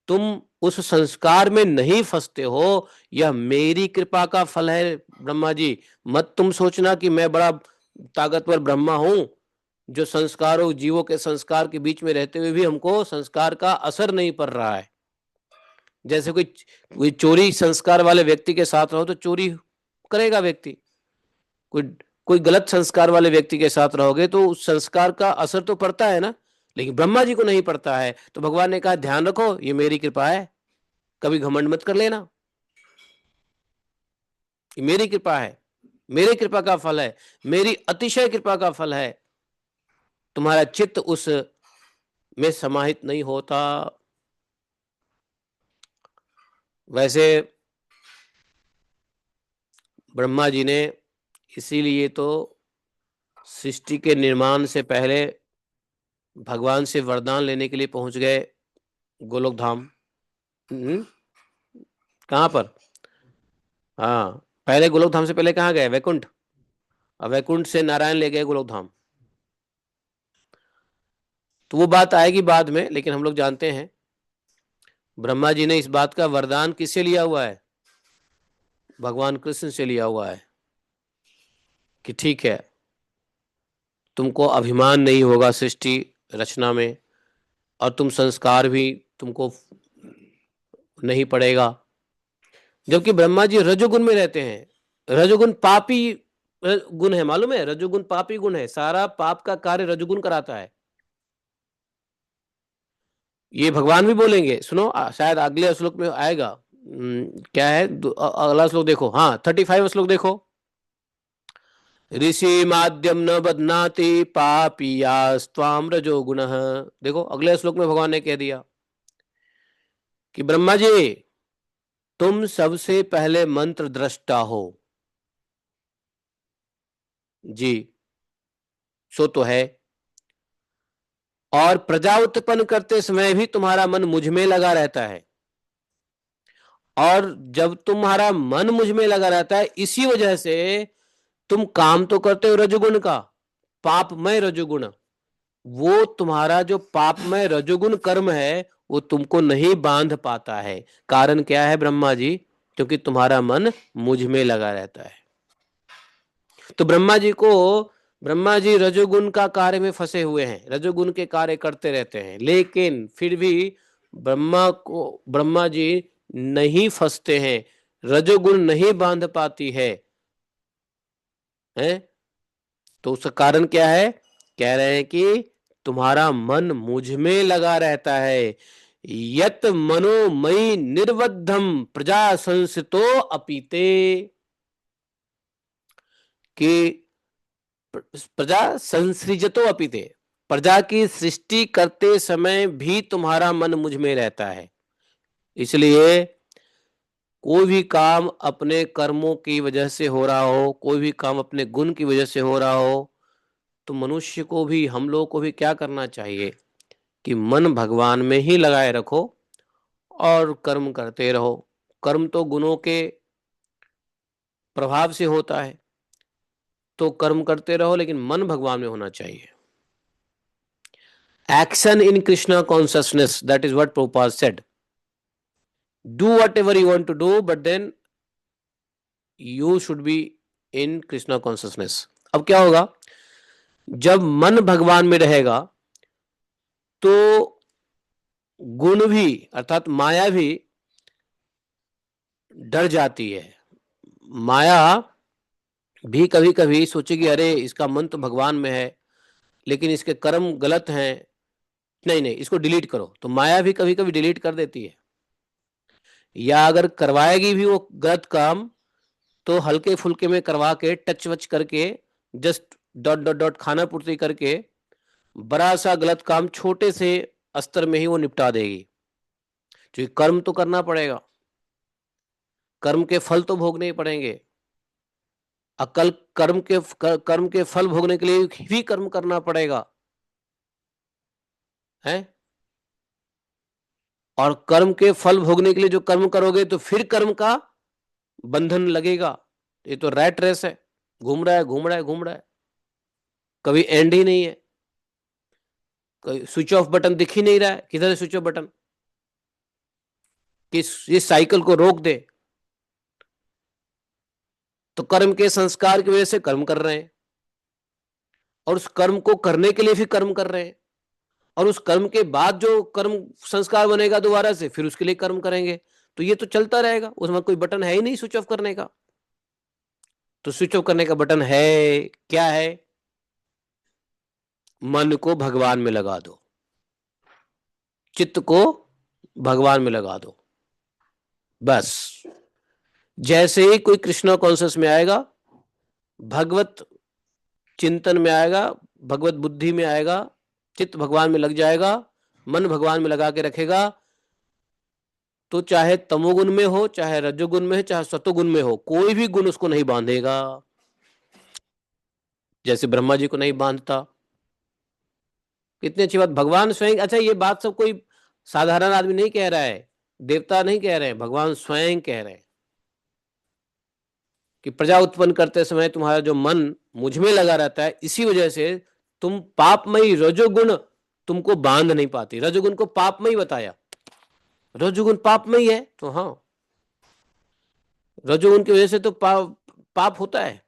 तुम उस संस्कार में नहीं फंसते हो। यह मेरी कृपा का फल है ब्रह्मा जी। मत तुम सोचना कि मैं बड़ा ताकतवर ब्रह्मा हूं, जो संस्कारों, जीवों के संस्कार के बीच में रहते हुए भी हमको संस्कार का असर नहीं पड़ रहा है। जैसे कोई चोरी संस्कार वाले व्यक्ति के साथ रहो तो चोरी करेगा व्यक्ति। कोई कोई गलत संस्कार वाले व्यक्ति के साथ रहोगे तो उस संस्कार का असर तो पड़ता है ना, लेकिन ब्रह्मा जी को नहीं पड़ता है। तो भगवान ने कहा ध्यान रखो, ये मेरी कृपा है, कभी घमंड मत कर लेना। ये मेरी कृपा है, मेरी कृपा का फल है, मेरी अतिशय कृपा का फल है। तुम्हारा चित्त उस में समाहित नहीं होता। वैसे ब्रह्मा जी ने इसीलिए तो सृष्टि के निर्माण से पहले भगवान से वरदान लेने के लिए पहुंच गए गोलोक धाम। कहाँ पर? हाँ, पहले गोलोक धाम से पहले कहाँ गए? वैकुंठ। और वैकुंठ से नारायण ले गए गोलोक धाम। तो वो बात आएगी बाद में, लेकिन हम लोग जानते हैं ब्रह्मा जी ने इस बात का वरदान किससे लिया हुआ है? भगवान कृष्ण से लिया हुआ है कि ठीक है, तुमको अभिमान नहीं होगा सृष्टि रचना में, और तुम संस्कार भी तुमको नहीं पड़ेगा। जबकि ब्रह्मा जी रजोगुण में रहते हैं। रजोगुण पापी गुण है, मालूम है? रजोगुण पापी गुण है, सारा पाप का कार्य रजोगुण कराता है। ये भगवान भी बोलेंगे, सुनो, शायद अगले श्लोक में आएगा। क्या है अगला श्लोक देखो, हाँ 35 श्लोक देखो। ऋषि माध्यम न बदनाति पापियास्त्वाम रजोगुण। देखो अगले श्लोक में भगवान ने कह दिया कि ब्रह्मा जी, तुम सबसे पहले मंत्र दृष्टा हो। जी, सो तो है। और प्रजा उत्पन्न करते समय भी तुम्हारा मन मुझ में लगा रहता है। और जब तुम्हारा मन मुझ में लगा रहता है, इसी वजह से तुम काम तो करते हो रजोगुण का, पापमय रजोगुण। वो तुम्हारा जो पापमय रजोगुण कर्म है वो तुमको नहीं बांध पाता है। कारण क्या है ब्रह्मा जी? क्योंकि तुम्हारा मन मुझ में लगा रहता है। तो ब्रह्मा जी रजोगुण का कार्य में फंसे हुए हैं, रजोगुण के कार्य करते रहते हैं, लेकिन फिर भी ब्रह्मा जी नहीं फंसते हैं, रजोगुण नहीं बांध पाती है। तो उसका कारण क्या है? कह रहे हैं कि तुम्हारा मन मुझ में लगा रहता है। यत मनोमयी निर्बद्धम प्रजा संसितो अपीते, कि प्रजा संसृजतो अपीते, प्रजा की सृष्टि करते समय भी तुम्हारा मन मुझ में रहता है। इसलिए कोई भी काम अपने कर्मों की वजह से हो रहा हो, कोई भी काम अपने गुण की वजह से हो रहा हो, तो मनुष्य को भी, हम लोगों को भी क्या करना चाहिए कि मन भगवान में ही लगाए रखो और कर्म करते रहो। कर्म तो गुणों के प्रभाव से होता है, तो कर्म करते रहो, लेकिन मन भगवान में होना चाहिए। Action in Krishna consciousness, that is what Prabhupada said. Do whatever you want to do, but then you should be in Krishna consciousness. अब क्या होगा? जब मन भगवान में रहेगा तो गुण भी, अर्थात माया भी डर जाती है। माया भी कभी कभी सोचेगी, अरे इसका मन तो भगवान में है, लेकिन इसके कर्म गलत हैं, नहीं नहीं इसको डिलीट करो। तो माया भी कभी कभी डिलीट कर देती है। या अगर करवाएगी भी वो गलत काम, तो हल्के फुल्के में करवा के, टच वच करके, जस्ट डॉट डॉट डॉट खाना पूर्ति करके, बड़ा सा गलत काम छोटे से अस्तर में ही वो निपटा देगी। क्योंकि कर्म तो करना पड़ेगा, कर्म के फल तो भोगने ही पड़ेंगे। अकल कर्म के फल भोगने के लिए भी कर्म करना पड़ेगा है। और कर्म के फल भोगने के लिए जो कर्म करोगे तो फिर कर्म का बंधन लगेगा। ये तो रैट रेस है, घूम रहा है घूम रहा है घूम रहा है, कभी एंड ही नहीं है। स्विच ऑफ बटन दिख ही नहीं रहा है, किधर है स्विच ऑफ बटन कि इस साइकिल को रोक दे। तो कर्म के संस्कार की वजह से कर्म कर रहे हैं, और उस कर्म को करने के लिए फिर कर्म कर रहे हैं, और उस कर्म के बाद जो कर्म संस्कार बनेगा दोबारा से, फिर उसके लिए कर्म करेंगे। तो ये तो चलता रहेगा, उसमें कोई बटन है ही नहीं स्विच ऑफ करने का। तो स्विच ऑफ करने का बटन है, क्या है? मन को भगवान में लगा दो, चित्त को भगवान में लगा दो, बस। जैसे ही कोई कृष्णा कॉन्शियस में आएगा, भगवत चिंतन में आएगा, भगवत बुद्धि में आएगा, चित्त भगवान में लग जाएगा, मन भगवान में लगा के रखेगा, तो चाहे तमोगुण में हो, चाहे रजोगुण में हो, चाहे सतोगुण में हो, कोई भी गुण उसको नहीं बांधेगा। जैसे ब्रह्मा जी को नहीं बांधता। कितनी अच्छी बात भगवान स्वयं। अच्छा, ये बात सब कोई साधारण आदमी नहीं कह रहा है, देवता नहीं कह रहे हैं, भगवान स्वयं कह रहे हैं कि प्रजा उत्पन्न करते समय तुम्हारा जो मन मुझ में लगा रहता है, इसी वजह से तुम पापमयी रजोगुण तुमको बांध नहीं पाती। रजोगुण को पापमयी बताया, रजोगुण पापमयी है, तो हाँ, रजोगुण की वजह से तो पाप होता है।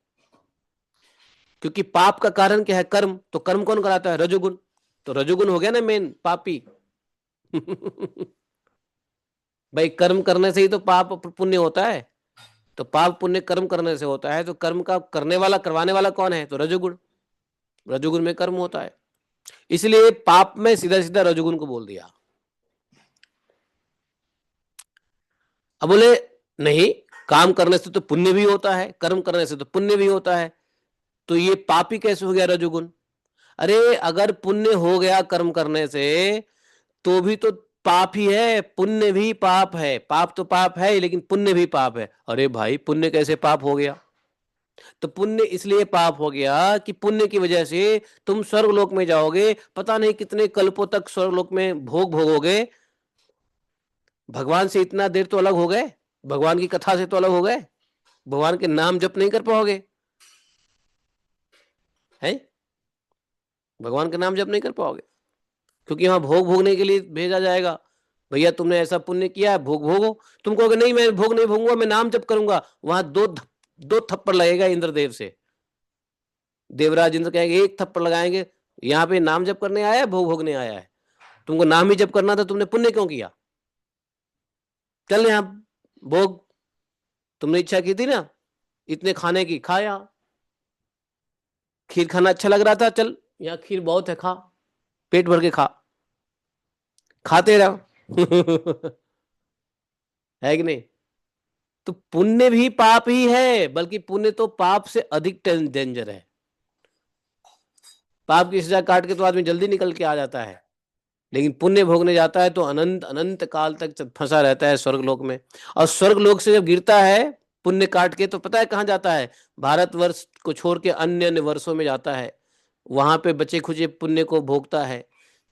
क्योंकि पाप का कारण क्या है? कर्म। तो कर्म कौन कराता है? रजोगुण। तो रजोगुण हो गया ना मेन पापी। भाई कर्म करने से ही तो पाप पुण्य होता है। तो पाप पुण्य कर्म करने से होता है, तो कर्म का करने वाला, करवाने वाला कौन है? तो रजोगुण। रजोगुण में कर्म होता है, इसलिए पाप में सीधा सीधा रजोगुण को बोल दिया। अब बोले नहीं, काम करने से तो पुण्य भी होता है, कर्म करने से तो पुण्य भी होता है, तो ये पापी कैसे हो गया रजोगुण? अरे अगर पुण्य हो गया कर्म करने से, तो भी तो पाप ही है, पुण्य भी पाप है। पाप तो पाप है लेकिन पुण्य भी पाप है। अरे भाई पुण्य कैसे पाप हो गया? तो पुण्य इसलिए पाप हो गया कि पुण्य की वजह से तुम स्वर्गलोक में जाओगे, पता नहीं कितने कल्पों तक स्वर्गलोक में भोग भोगोगे। भगवान से इतना देर तो अलग हो गए, भगवान की कथा से तो अलग हो गए, भगवान के नाम जप नहीं कर पाओगे, है? भगवान के नाम जप नहीं कर पाओगे, क्योंकि वहां भोग भोगने के लिए भेजा जाएगा। भैया तुमने ऐसा पुण्य किया है, भोग भोगो। तुम कहोगे नहीं मैं भोग नहीं भोगूंगा, मैं नाम जप करूंगा, वहां दो थप्पड़ लगेगा इंद्रदेव से। देवराज इंद्र कहेंगे एक थप्पड़ लगाएंगे, यहाँ पे नाम जप करने आया है, भोग भोगने आया है? तुमको नाम ही जप करना था, तुमने पुण्य क्यों किया? चल यहाँ भोग, तुमने इच्छा की थी ना इतने खाने की, खाया। खीर खाना अच्छा लग रहा था, चल यहाँ खीर बहुत है, खा, पेट भर के खा, खाते रहो। है कि नहीं? तो पुण्य भी पाप ही है, बल्कि पुण्य तो पाप से अधिक डेंजर है। पाप की सजा काट के तो आदमी जल्दी निकल के आ जाता है, लेकिन पुण्य भोगने जाता है तो अनंत अनंत काल तक फंसा रहता है स्वर्गलोक में। और स्वर्गलोक से जब गिरता है पुण्य काट के, तो पता है कहाँ जाता है? भारतवर्ष को छोड़ के अन्य अन्य वर्षों में जाता है, वहां पे बचे खुचे पुण्य को भोगता है,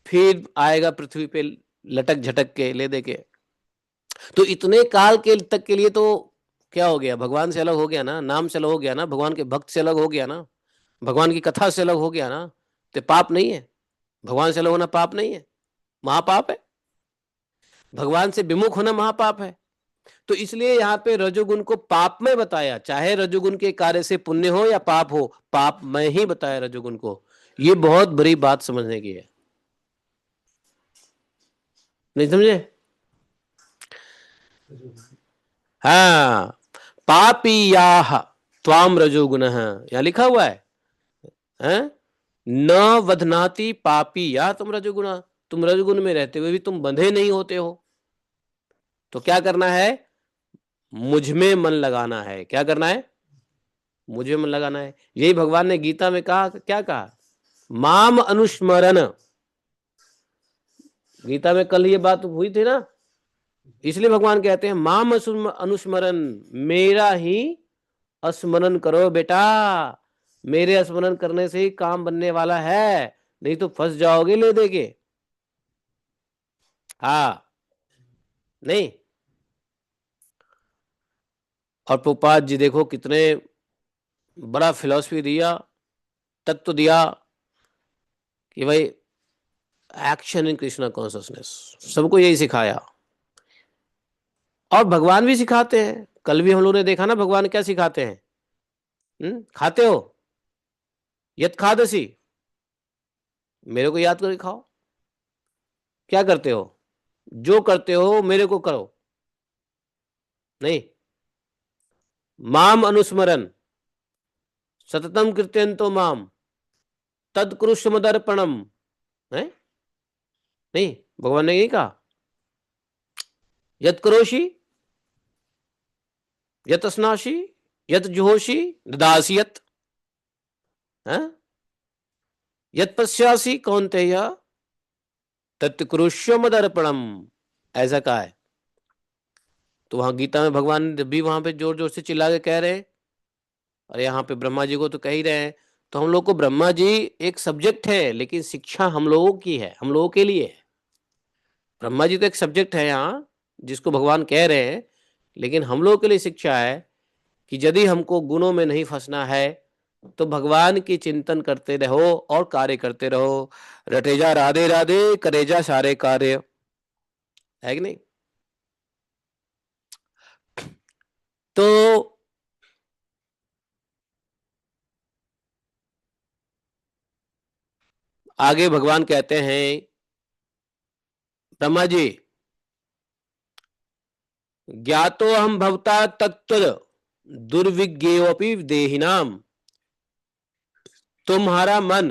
फिर आएगा पृथ्वी पे लटक झटक के ले दे के। तो इतने काल के तक के लिए तो क्या हो गया? भगवान से अलग हो गया ना, नाम से अलग हो गया ना, भगवान के भक्त से अलग हो गया ना, भगवान की कथा से अलग हो गया ना, तो पाप नहीं है? भगवान से अलग होना पाप नहीं है? महापाप है। भगवान से विमुख होना महापाप है। तो इसलिए यहाँ पे रजोगुण को पाप में बताया, चाहे रजोगुण के कार्य से पुण्य हो या पाप हो, पाप में ही बताया रजोगुण को। ये बहुत बड़ी बात समझने की है, नहीं समझे? हाँ, पापीयाह त्वाम रजोगुण, यहाँ लिखा हुआ है? न वधनाति पापी या तुम रजोगुणा। तुम रजोगुण में रहते हुए भी तुम बंधे नहीं होते हो। तो क्या करना है? मुझ में मन लगाना है। क्या करना है? मुझे मन लगाना है। यही भगवान ने गीता में कहा, क्या कहा? माम अनुस्मरण। गीता में कल ये बात हुई थी ना, इसलिए भगवान कहते हैं माम अनुस्मरण, मेरा ही स्मरण करो बेटा। मेरे स्मरण करने से ही काम बनने वाला है, नहीं तो फंस जाओगे ले देके। हाँ, नहीं। और प्रभुपाद जी देखो कितने बड़ा फिलॉसफी दिया, तत्व दिया कि भाई एक्शन इन कृष्णा कॉन्शियसनेस, सबको यही सिखाया। और भगवान भी सिखाते हैं, कल भी हम लोगों ने देखा ना भगवान क्या सिखाते हैं। खाते हो यत खादसी, मेरे को याद करके खाओ। क्या करते हो? जो करते हो मेरे को करो। नहीं, माम अनुस्मरन सततम कृत्यंतो माम तत्कुरुष्मदर्पणम, है? नहीं, भगवान ने यही कहा, यत करोषि यत स्नासि यत जुहोषि ददासि यत, हाँ? यत पश्यासि कौन्तेय तत्कुरुष्व मदर्पणम, ऐसा कहा है। तो वहां गीता में भगवान भी वहां पे जोर जोर से चिल्ला के कह रहे हैं, और यहाँ पे ब्रह्मा जी को तो कह ही रहे हैं। तो हम लोग को ब्रह्मा जी एक सब्जेक्ट है, लेकिन शिक्षा हम लोगों की है, हम लोगों के लिए है। ब्रह्मा जी तो एक सब्जेक्ट है यहाँ जिसको भगवान कह रहे हैं, लेकिन हम लोगों के लिए शिक्षा है कि यदि हमको गुणों में नहीं फंसना है तो भगवान की चिंतन करते रहो और कार्य करते रहो। रटेजा राधे राधे करेजा सारे कार्य, है कि नहीं? तो आगे भगवान कहते हैं, ब्रह्मा जी, ज्ञातो हम भवता तत्व दुर्विज्ञेयोपि देहिनाम, तुम्हारा मन,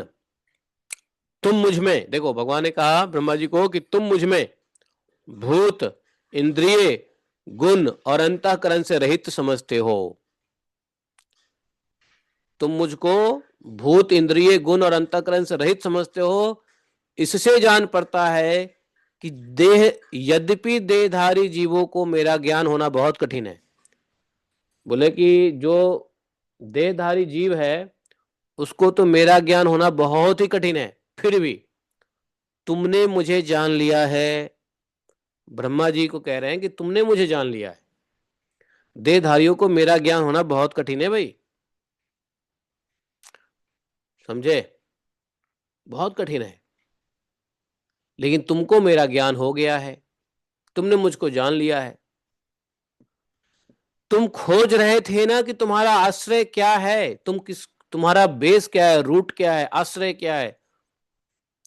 तुम मुझ में, देखो भगवान ने कहा ब्रह्मा जी को कि तुम मुझ में भूत, इंद्रिय, गुण और अंतःकरण से रहित समझते हो। तुम मुझको भूत, इंद्रिय, गुण और अंतःकरण से रहित समझते हो। इससे जान पड़ता है कि देह, यद्यपि देहधारी जीवों को मेरा ज्ञान होना बहुत कठिन है। बोले कि जो देहधारी जीव है उसको तो मेरा ज्ञान होना बहुत ही कठिन है, फिर भी तुमने मुझे जान लिया है। ब्रह्मा जी को कह रहे हैं कि तुमने मुझे जान लिया है। देहधारियों को मेरा ज्ञान होना बहुत कठिन है भाई, समझे? बहुत कठिन है, लेकिन तुमको मेरा ज्ञान हो गया है, तुमने मुझको जान लिया है। तुम खोज रहे थे ना कि तुम्हारा आश्रय क्या है, तुम्हारा बेस क्या है, रूट क्या है, आश्रय क्या है,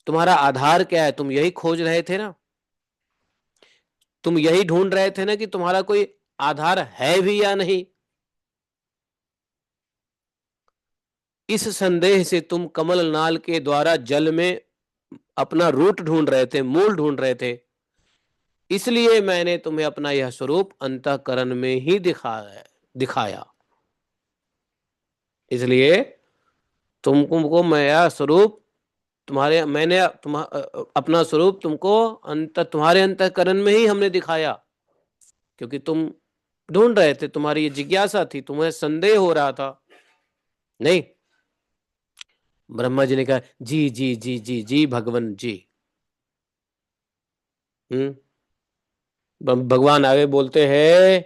तुम्हारा आधार क्या है, तुम यही खोज रहे थे ना। तुम यही ढूंढ रहे थे ना कि तुम्हारा कोई आधार है भी या नहीं। इस संदेह से तुम कमल नाल के द्वारा जल में अपना रूट ढूंढ रहे थे, मूल ढूंढ रहे थे। इसलिए मैंने तुम्हें अपना यह स्वरूप अंतःकरण में ही दिखाया। इसलिए तुमको मेरा स्वरूप, तुम्हारे मैंने अपना स्वरूप तुमको तुम्हारे अंतःकरण में ही हमने दिखाया, क्योंकि तुम ढूंढ रहे थे, तुम्हारी ये जिज्ञासा थी, तुम्हें संदेह हो रहा था। नहीं, ब्रह्मा जी ने कहा जी जी जी जी जी भगवान जी। हम्म। भगवान आगे बोलते हैं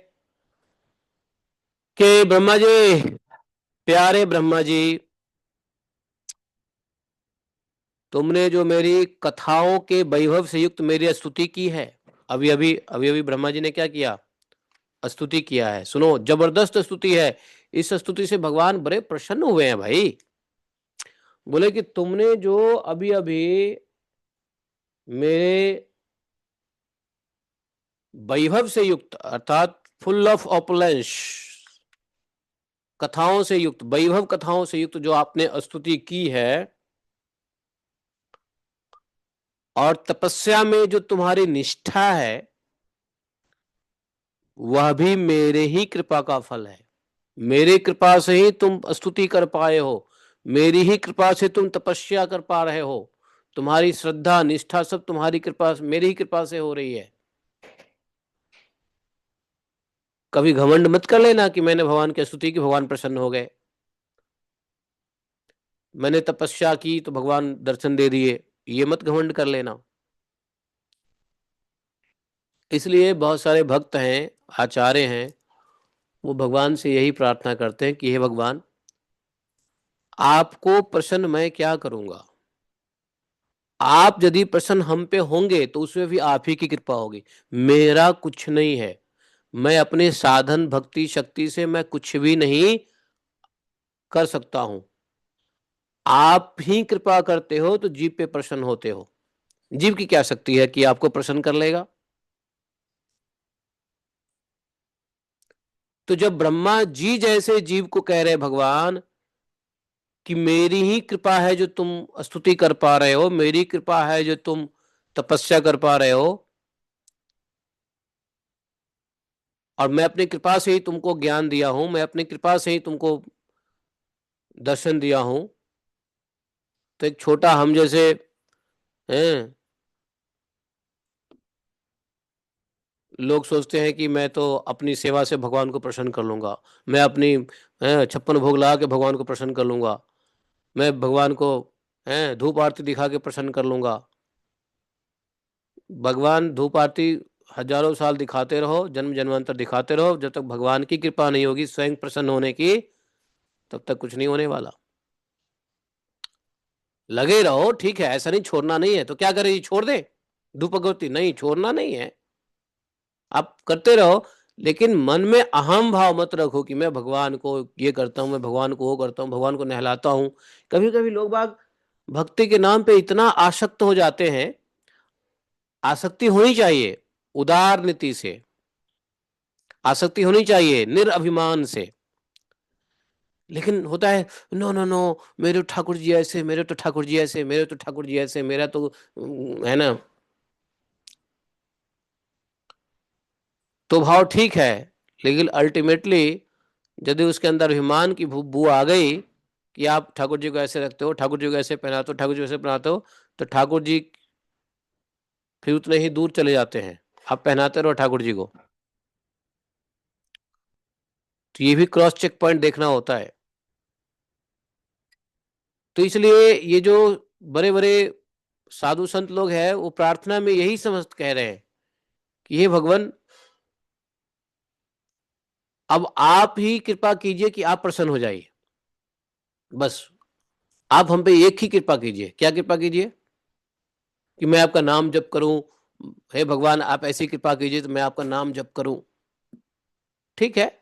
कि ब्रह्मा जी, प्यारे ब्रह्मा जी, तुमने जो मेरी कथाओं के वैभव से युक्त मेरी स्तुति की है, अभी अभी ब्रह्मा जी ने क्या किया? स्तुति किया है। सुनो, जबरदस्त स्तुति है। इस स्तुति से भगवान बड़े प्रसन्न हुए हैं भाई। बोले कि तुमने जो अभी अभी मेरे वैभव से युक्त, अर्थात फुल ऑफ ऑपुलेंस, कथाओं से युक्त, वैभव कथाओं से युक्त जो आपने स्तुति की है, और तपस्या में जो तुम्हारी निष्ठा है, वह भी मेरे ही कृपा का फल है। मेरी कृपा से ही तुम स्तुति कर पाए हो, मेरी ही कृपा से तुम तपस्या कर पा रहे हो। तुम्हारी श्रद्धा निष्ठा सब तुम्हारी कृपा, मेरी ही कृपा से हो रही है। कभी घमंड मत कर लेना कि मैंने भगवान की स्तुति की, भगवान प्रसन्न हो गए, मैंने तपस्या की तो भगवान दर्शन दे दिए, ये मत घमंड कर लेना। इसलिए बहुत सारे भक्त हैं, आचार्य हैं, वो भगवान से यही प्रार्थना करते हैं कि हे भगवान, आपको प्रसन्न मैं क्या करूंगा, आप यदि प्रसन्न हम पे होंगे तो उसमें भी आप ही की कृपा होगी। मेरा कुछ नहीं है, मैं अपने साधन भक्ति शक्ति से मैं कुछ भी नहीं कर सकता हूं। आप ही कृपा करते हो तो जीव पे प्रसन्न होते हो। जीव की क्या शक्ति है कि आपको प्रसन्न कर लेगा? तो जब ब्रह्मा जी जैसे जीव को कह रहे भगवान कि मेरी ही कृपा है जो तुम स्तुति कर पा रहे हो, मेरी कृपा है जो तुम तपस्या कर पा रहे हो, और मैं अपनी कृपा से ही तुमको ज्ञान दिया हूं, मैं अपनी कृपा से ही तुमको दर्शन दिया हूं। तो एक छोटा हम जैसे हैं लोग सोचते हैं कि मैं तो अपनी सेवा से भगवान को प्रसन्न कर लूंगा, मैं अपनी 56 भोग लगा के भगवान को प्रसन्न कर लूंगा, मैं भगवान को धूप आरती दिखा के प्रसन्न कर लूंगा। भगवान धूप आरती हजारों साल दिखाते रहो, जन्म जन्मांतर दिखाते रहो, जब तक भगवान की कृपा नहीं होगी स्वयं प्रसन्न होने की, तब तक कुछ नहीं होने वाला। लगे रहो, ठीक है, ऐसा नहीं छोड़ना नहीं है, तो क्या करें जी, छोड़ दे धूप अगरबत्ती? नहीं, छोड़ना नहीं है, आप करते रहो। लेकिन मन में अहम भाव मत रखो कि मैं भगवान को ये करता हूँ, मैं भगवान को वो करता हूँ, भगवान को नहलाता हूँ। कभी कभी लोग बाग भक्ति के नाम पे इतना आसक्त हो जाते हैं। आसक्ति होनी चाहिए उदार नीति से, आसक्ति होनी चाहिए निरअभिमान से। लेकिन होता है, नो नो नो, मेरे ठाकुर जी ऐसे, मेरे तो ठाकुर जी ऐसे, मेरे तो ठाकुर जी ऐसे, मेरा तो है ना। तो भाव ठीक है, लेकिन अल्टीमेटली यदि उसके अंदर अभिमान की बू आ गई कि आप ठाकुर जी को ऐसे रखते हो, ठाकुर जी को ऐसे पहनाते हो, ठाकुर जी को ऐसे पहनाते हो, तो ठाकुर जी फिर उतने ही दूर चले जाते हैं। आप पहनाते रहो ठाकुर जी को। तो ये भी क्रॉस चेक पॉइंट देखना होता है। तो इसलिए ये जो बड़े बड़े साधु संत लोग हैं, वो प्रार्थना में यही समझ कह रहे हैं कि हे भगवान, अब आप ही कृपा कीजिए कि आप प्रसन्न हो जाइए। बस आप हम पे एक ही कृपा कीजिए। क्या कृपा कीजिए? कि मैं आपका नाम जप करूं। हे भगवान, आप ऐसी कृपा कीजिए तो मैं आपका नाम जप करूं। ठीक है,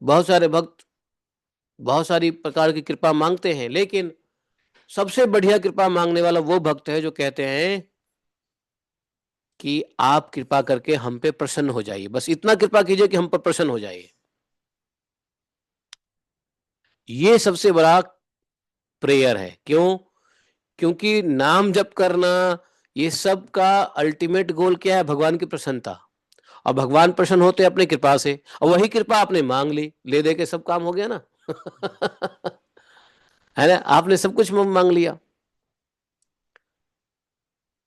बहुत सारे भक्त बहुत सारी प्रकार की कृपा मांगते हैं, लेकिन सबसे बढ़िया कृपा मांगने वाला वो भक्त है जो कहते हैं कि आप कृपा करके हम पे प्रसन्न हो जाइए, बस इतना कृपा कीजिए कि हम पर प्रसन्न हो जाइए। ये सबसे बड़ा प्रेयर है। क्यों? क्योंकि नाम जप करना, ये सब का अल्टीमेट गोल क्या है? भगवान की प्रसन्नता। और भगवान प्रसन्न होते अपने कृपा से, और वही कृपा आपने मांग ली, ले दे के सब काम हो गया ना। है ना, आपने सब कुछ मांग लिया।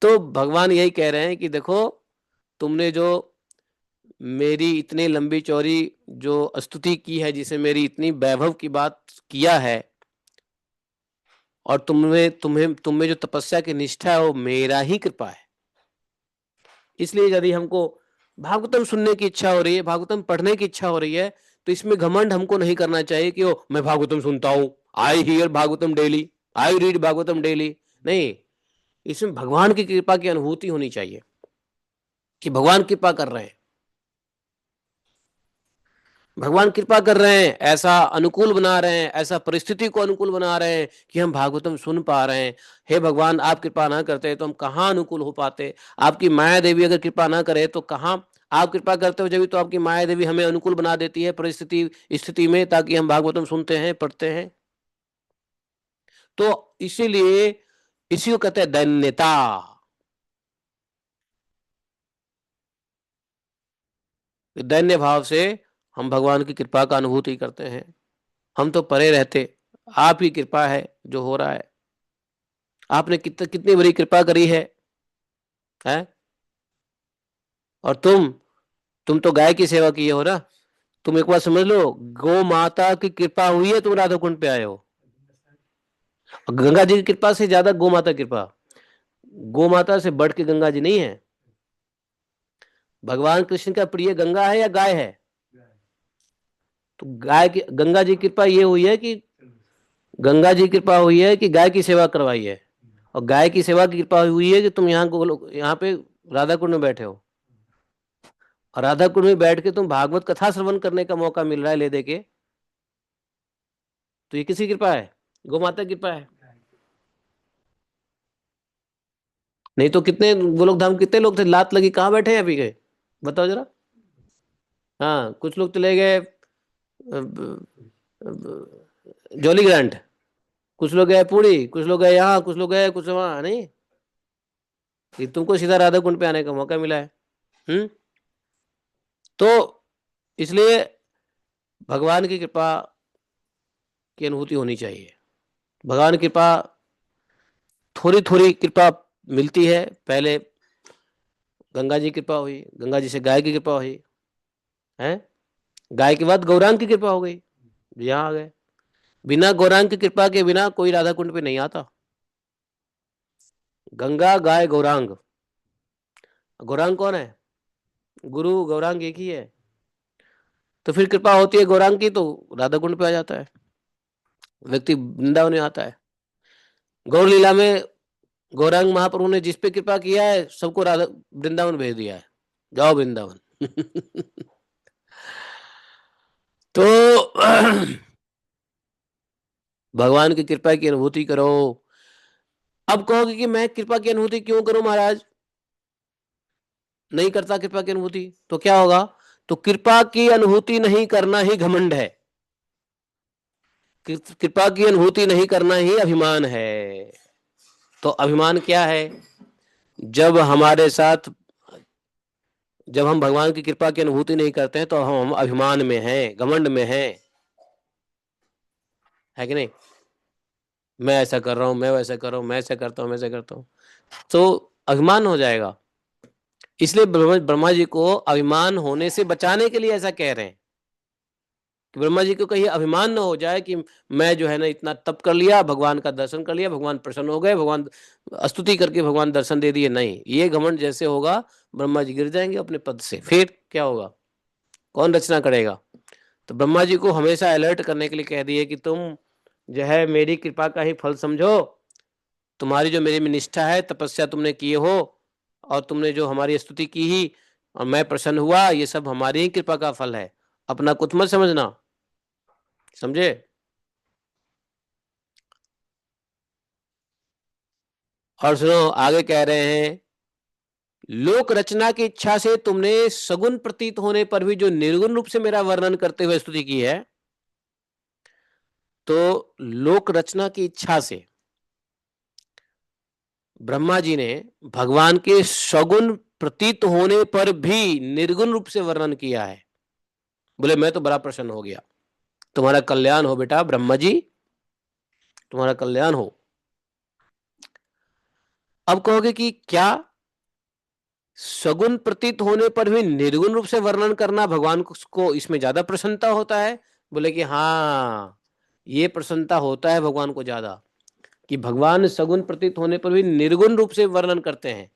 तो भगवान यही कह रहे हैं कि देखो, तुमने जो मेरी इतनी लंबी चौड़ी जो स्तुति की है, जिसे मेरी इतनी वैभव की बात किया है, और तुम में जो तपस्या की निष्ठा है, वो मेरा ही कृपा है। इसलिए यदि हमको भागवतम सुनने की इच्छा हो रही है, भागवतम पढ़ने की इच्छा हो रही है, तो इसमें घमंड हमको नहीं करना चाहिए कि ओ मैं भागवतम सुनता हूं, I hear Bhagavatam daily, I read Bhagavatam daily. नहीं, इसमें भगवान की कृपा की अनुभूति होनी चाहिए कि भगवान कृपा कर रहे हैं, भगवान कृपा कर रहे हैं, ऐसा अनुकूल बना रहे हैं, ऐसा परिस्थिति को अनुकूल बना रहे हैं कि हम भागवतम सुन पा रहे हैं। हे भगवान, आप कृपा ना करते तो हम कहाँ अनुकूल हो पाते? आपकी माया देवी अगर कृपा ना करे तो कहाँ? आप कृपा करते हो जब तो आपकी माया देवी हमें अनुकूल बना देती है परिस्थिति स्थिति में, ताकि हम भागवतम सुनते हैं, पढ़ते हैं। तो इसीलिए इसी को कहते हैं दैन्यता। दैन्य भाव से हम भगवान की कृपा का अनुभूति करते हैं। हम तो परे रहते, आप ही कृपा है जो हो रहा है। आपने कितनी बड़ी कृपा करी है। और तुम तो गाय की सेवा किए हो ना। तुम एक बार समझ लो, गौ माता की कृपा हुई है, तुम राधा कुंड पे आए हो। और गंगा जी की कृपा से ज्यादा गौ माता की कृपा, गौ माता से बढ़ के गंगा जी नहीं है। भगवान कृष्ण का प्रिय गंगा है या गाय है? तो गाय की गंगा जी की कृपा ये हुई है कि गंगा जी की कृपा हुई है कि गाय की सेवा करवाई है। और गाय की सेवा की कृपा हुई है कि तुम यहाँ पे राधा कुंड में बैठे हो। और राधा कुंड में बैठ के तुम भागवत कथा श्रवण करने का मौका मिल रहा है ले दे के। तो ये किसी कृपा है? गौ माता की कृपा है। नहीं तो कितने गोलोक धाम कितने लोग थे, लात लगी कहाँ बैठे हैं अभी के? बताओ जरा। हाँ, कुछ लोग चले गए जॉली ग्रांट, कुछ लोग गए पुरी, कुछ लोग गए यहाँ, कुछ लोग गए कुछ वहाँ, नहीं। ये तुमको सीधा राधा कुंड पे आने का मौका मिला है। हम्म। तो इसलिए भगवान की कृपा की अनुभूति होनी चाहिए। भगवान की कृपा, थोड़ी थोड़ी कृपा मिलती है। पहले गंगा जी की कृपा हुई, गंगा जी से गाय की कृपा हुई है, गाय के बाद गौरांग की कृपा हो गई, यहाँ आ गए। बिना गौरांग की कृपा के बिना कोई राधा कुंड पे नहीं आता। गंगा, गाय, गौरांग। गौरांग कौन है? गुरु। गौरांग एक ही है। तो फिर कृपा होती है गौरांग की तो राधा कुंड पे आ जाता है, व्यक्ति वृंदावन में आता है। गौर लीला में गौरांग महाप्रभु ने जिस पे कृपा किया है सबको राधा वृंदावन भेज दिया है, जाओ वृंदावन। तो भगवान की कृपा की अनुभूति करो। अब कहोगे कि मैं कृपा की अनुभूति क्यों करूं महाराज, नहीं करता कृपा की अनुभूति, तो क्या होगा? तो कृपा की अनुभूति नहीं करना ही घमंड है, कृपा की अनुभूति नहीं करना ही अभिमान है। तो अभिमान क्या है? जब हमारे साथ, जब हम भगवान की कृपा की अनुभूति नहीं करते हैं तो हम अभिमान में हैं, घमंड में हैं, है कि नहीं? मैं ऐसा कर रहा हूं, मैं वैसा कर रहा हूं, मैं ऐसा करता हूं, मैं ऐसा करता हूं, तो अभिमान हो जाएगा। इसलिए ब्रह्मा जी को अभिमान होने से बचाने के लिए ऐसा कह रहे हैं कि ब्रह्मा जी को कहीं अभिमान न हो जाए कि मैं जो है ना इतना तप कर लिया, भगवान का दर्शन कर लिया, भगवान प्रसन्न हो गए, भगवान स्तुति करके भगवान दर्शन दे दिए। नहीं, ये घमंड जैसे होगा ब्रह्मा जी गिर जाएंगे अपने पद से, फिर क्या होगा? कौन रचना करेगा? तो ब्रह्मा जी को हमेशा अलर्ट करने के लिए कह दिए कि तुम जो है मेरी कृपा का ही फल समझो, तुम्हारी जो मेरी में निष्ठा है, तपस्या तुमने किए हो और तुमने जो हमारी स्तुति की ही और मैं प्रसन्न हुआ, ये सब हमारी ही कृपा का फल है, अपना कुछ मत समझना। समझे? और सुनो, आगे कह रहे हैं, लोक रचना की इच्छा से तुमने सगुन प्रतीत होने पर भी जो निर्गुण रूप से मेरा वर्णन करते हुए स्तुति की है, तो लोक रचना की इच्छा से ब्रह्मा जी ने भगवान के सगुण प्रतीत होने पर भी निर्गुण रूप से वर्णन किया है। बोले मैं तो बड़ा प्रसन्न हो गया, तुम्हारा कल्याण हो बेटा ब्रह्मा जी, तुम्हारा कल्याण हो। अब कहोगे कि क्या सगुण प्रतीत होने पर भी निर्गुण रूप से वर्णन करना भगवान को इसमें ज्यादा प्रसन्नता होता है? बोले कि हाँ, ये प्रसन्नता होता है भगवान को ज्यादा, कि भगवान सगुण प्रतीत होने पर भी निर्गुण रूप से वर्णन करते हैं।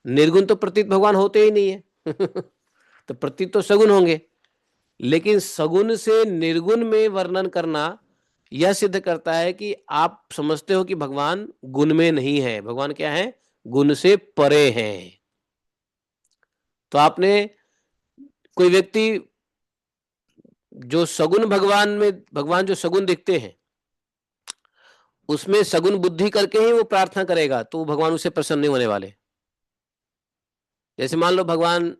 निर्गुण तो प्रतीत भगवान होते ही नहीं है। तो प्रतीत तो सगुण होंगे, लेकिन सगुण से निर्गुण में वर्णन करना यह सिद्ध करता है कि आप समझते हो कि भगवान गुण में नहीं है, भगवान क्या है? गुण से परे हैं। तो आपने, कोई व्यक्ति जो सगुण भगवान में, भगवान जो सगुण दिखते हैं उसमें सगुण बुद्धि करके ही वो प्रार्थना करेगा तो भगवान उसे प्रसन्न नहीं होने वाले। जैसे मान लो भगवान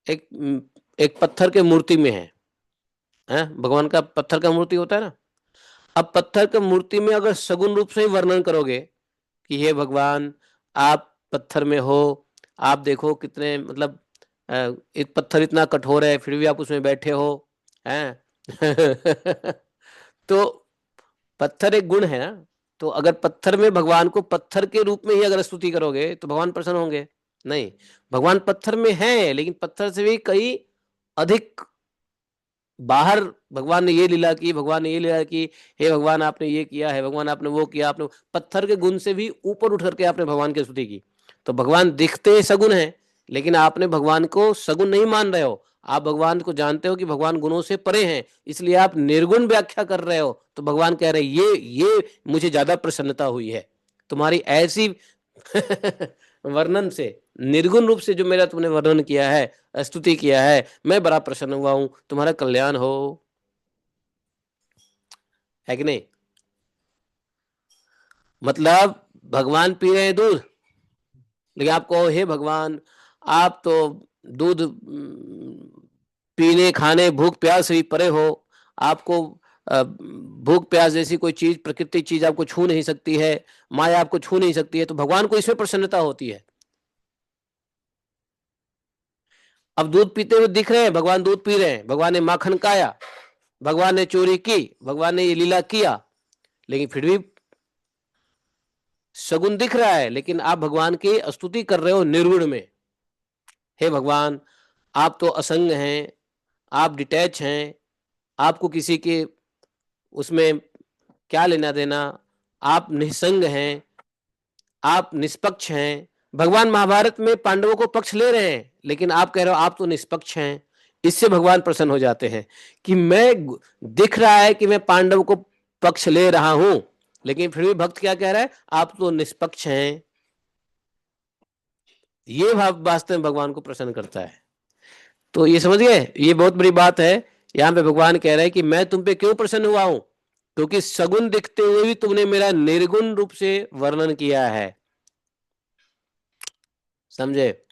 एक एक पत्थर के मूर्ति में है, भगवान का पत्थर का मूर्ति होता है ना। अब पत्थर के मूर्ति में अगर सगुण रूप से ही वर्णन करोगे कि हे भगवान, आप पत्थर में हो, आप देखो कितने मतलब एक पत्थर इतना कठोर है फिर भी आप उसमें बैठे हो, हैं। तो पत्थर एक गुण है ना। तो अगर पत्थर में भगवान को पत्थर के रूप में ही अगर स्तुति करोगे तो भगवान प्रसन्न होंगे? नहीं, भगवान पत्थर में है लेकिन पत्थर से भी कई अधिक बाहर भगवान ने ये लीला की, भगवान ने ये लीला की, हे भगवान आपने ये किया है, भगवान आपने वो किया, आपने पत्थर के गुण से भी ऊपर उठ करके आपने भगवान की स्तुति की। तो भगवान दिखते सगुण है लेकिन आपने भगवान को सगुण नहीं मान रहे हो, आप भगवान को जानते हो कि भगवान गुणों से परे हैं, इसलिए आप निर्गुण व्याख्या कर रहे हो। तो भगवान कह रहे ये मुझे ज्यादा प्रसन्नता हुई है तुम्हारी ऐसी वर्णन से, निर्गुण रूप से जो मेरा तुमने वर्णन किया है, स्तुति किया है, मैं बड़ा प्रसन्न हुआ हूं, तुम्हारा कल्याण हो, है कि नहीं? मतलब भगवान पी रहे हैं दूध, लेकिन आप कहो हे भगवान आप तो दूध पीने खाने भूख प्यास से भी परे हो, आपको भूख प्यास जैसी कोई चीज, प्रकृति चीज आपको छू नहीं सकती है, माया आपको छू नहीं सकती है, तो भगवान को इसमें प्रसन्नता होती है। अब दूध पीते हुए दिख रहे हैं, भगवान दूध पी रहे हैं, भगवान ने माखन खाया, भगवान ने चोरी की, भगवान ने ये लीला किया, लेकिन फिर भी सगुन दिख रहा है, लेकिन आप भगवान की स्तुति कर रहे हो निर्गुण में। हे भगवान, आप तो असंग हैं, आप डिटैच हैं, आपको किसी के उसमें क्या लेना देना, आप निसंग हैं, आप निष्पक्ष हैं। भगवान महाभारत में पांडवों को पक्ष ले रहे हैं, लेकिन आप कह रहे हो आप तो निष्पक्ष हैं। इससे भगवान प्रसन्न हो जाते हैं कि मैं, दिख रहा है कि मैं पांडव को पक्ष ले रहा हूं, लेकिन फिर भी भक्त क्या कह रहा है, आप तो निष्पक्ष हैं। ये भाव वास्तव में भगवान को प्रसन्न करता है। तो ये समझ गए, ये बहुत बड़ी बात है। यहां पे भगवान कह रहे हैं कि मैं तुम पे क्यों प्रसन्न हुआ हूं, क्योंकि सगुन दिखते हुए भी तुमने मेरा निर्गुण रूप से वर्णन किया है। समझे?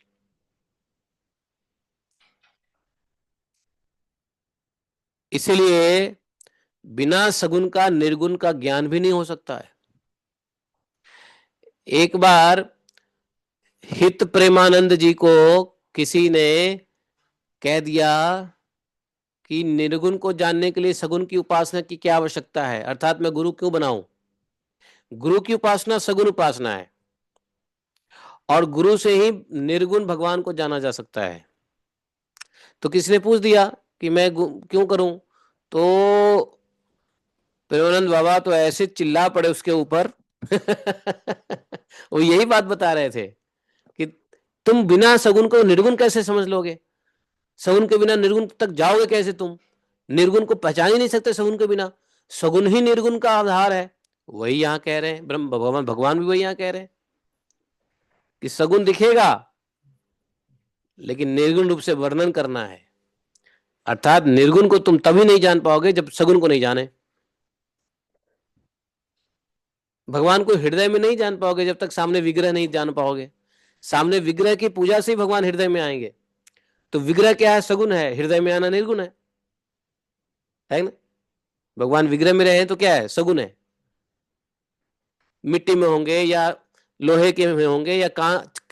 इसलिए बिना सगुन का निर्गुण का ज्ञान भी नहीं हो सकता है। एक बार हित प्रेमानंद जी को किसी ने कह दिया कि निर्गुण को जानने के लिए सगुन की उपासना की क्या आवश्यकता है, अर्थात मैं गुरु क्यों बनाऊं। गुरु की उपासना सगुन उपासना है, और गुरु से ही निर्गुण भगवान को जाना जा सकता है। तो किसी ने पूछ दिया कि मैं क्यों करूं, तो प्रेमानंद बाबा तो ऐसे चिल्ला पड़े उसके ऊपर वो यही बात बता रहे थे कि तुम बिना सगुन को निर्गुण कैसे समझ लोगे, सगुन के बिना निर्गुण तक जाओगे कैसे तुम, निर्गुण को पहचान ही नहीं सकते सगुन के बिना, सगुन ही निर्गुण का आधार है। वही यहां कह रहे हैं, ब्रह्म भगवान भगवान भी वही यहां कह रहे हैं कि सगुन दिखेगा, लेकिन निर्गुण रूप से वर्णन करना है। अर्थात निर्गुण को तुम तभी नहीं जान पाओगे जब सगुन को नहीं जाने। भगवान को हृदय में नहीं जान पाओगे जब तक सामने विग्रह नहीं जान पाओगे। सामने विग्रह की पूजा से ही भगवान हृदय में आएंगे। तो विग्रह क्या है, सगुन है, हृदय में आना निर्गुण है ना। भगवान विग्रह में रहे तो क्या है, सगुन है। मिट्टी में होंगे या लोहे के में होंगे या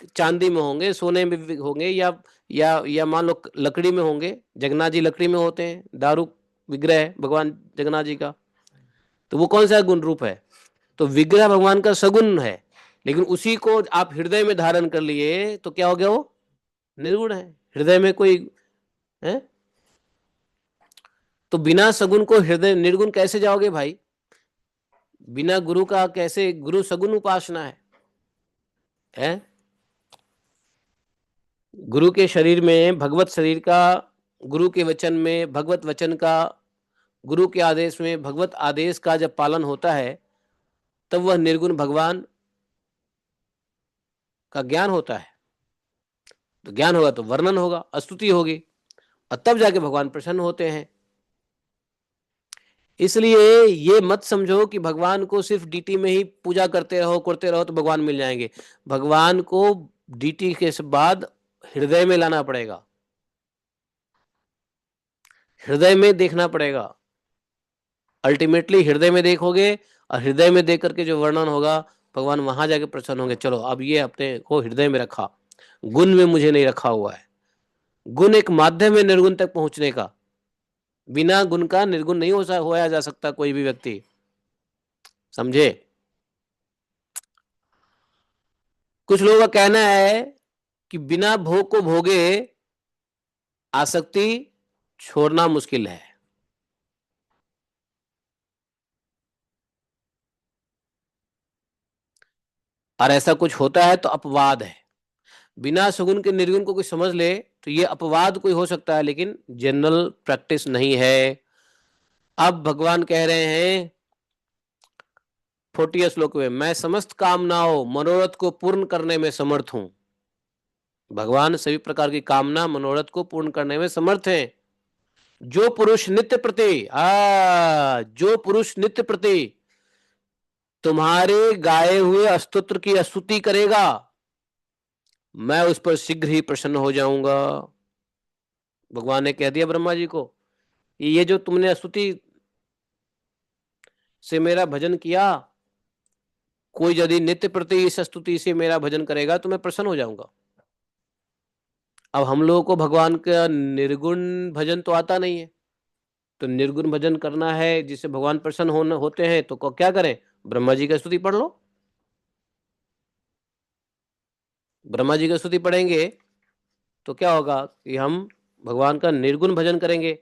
चांदी में होंगे, सोने में होंगे, या मान लो लकड़ी में होंगे। जगन्नाथ जी लकड़ी में होते हैं, दारू विग्रह है भगवान जगन्नाथ जी का। तो वो कौन सा गुण रूप है, तो विग्रह भगवान का सगुण है, लेकिन उसी को आप हृदय में धारण कर लिए तो क्या हो गया, वो निर्गुण है। हृदय में कोई है, तो बिना सगुण को हृदय निर्गुण कैसे जाओगे भाई। बिना गुरु का कैसे, गुरु सगुण उपासना है? गुरु के शरीर में भगवत शरीर का, गुरु के वचन में भगवत वचन का, गुरु के आदेश में भगवत आदेश का जब पालन होता है, तब वह निर्गुण भगवान का ज्ञान होता है। तो ज्ञान होगा तो वर्णन होगा, स्तुति होगी, और तब जाके भगवान प्रसन्न होते हैं। इसलिए ये मत समझो कि भगवान को सिर्फ डीटी में ही पूजा करते रहो तो भगवान मिल जाएंगे। भगवान को डीटी के बाद हृदय में लाना पड़ेगा, हृदय में देखना पड़ेगा। अल्टीमेटली हृदय में देखोगे, और हृदय में देख करके जो वर्णन होगा, भगवान वहां जाके प्रसन्न होंगे। चलो अब ये अपने को हृदय में रखा, गुण में मुझे नहीं रखा हुआ है। गुण एक माध्यम है निर्गुण तक पहुंचने का, बिना गुण का निर्गुण नहीं होया जा सकता कोई भी व्यक्ति। समझे? कुछ लोगों का कहना है कि बिना भोग को भोगे आसक्ति छोड़ना मुश्किल है। और ऐसा कुछ होता है तो अपवाद है। बिना सगुन के निर्गुण को कोई समझ ले तो ये अपवाद कोई हो सकता है, लेकिन जनरल प्रैक्टिस नहीं है। अब भगवान कह रहे हैं 40 श्लोक में, मैं समस्त कामनाओं मनोरथ को पूर्ण करने में समर्थ हूं। भगवान सभी प्रकार की कामना मनोरथ को पूर्ण करने में समर्थ हैं। जो पुरुष नित्य प्रति जो पुरुष नित्य प्रति तुम्हारे गाए हुए स्तोत्र की स्तुति करेगा, मैं उस पर शीघ्र ही प्रसन्न हो जाऊंगा। भगवान ने कह दिया ब्रह्मा जी को, ये जो तुमने स्तुति से मेरा भजन किया, कोई यदि नित्य प्रति इस स्तुति से मेरा भजन करेगा तो मैं प्रसन्न हो जाऊंगा। अब हम लोगों को भगवान का निर्गुण भजन तो आता नहीं है, तो निर्गुण भजन करना है जिससे भगवान प्रसन्न होते हैं, तो क्या करें? ब्रह्मा जी की स्तुति पढ़ लो। ब्रह्मा जी की स्तुति पढ़ेंगे तो क्या होगा कि हम भगवान का निर्गुण भजन करेंगे,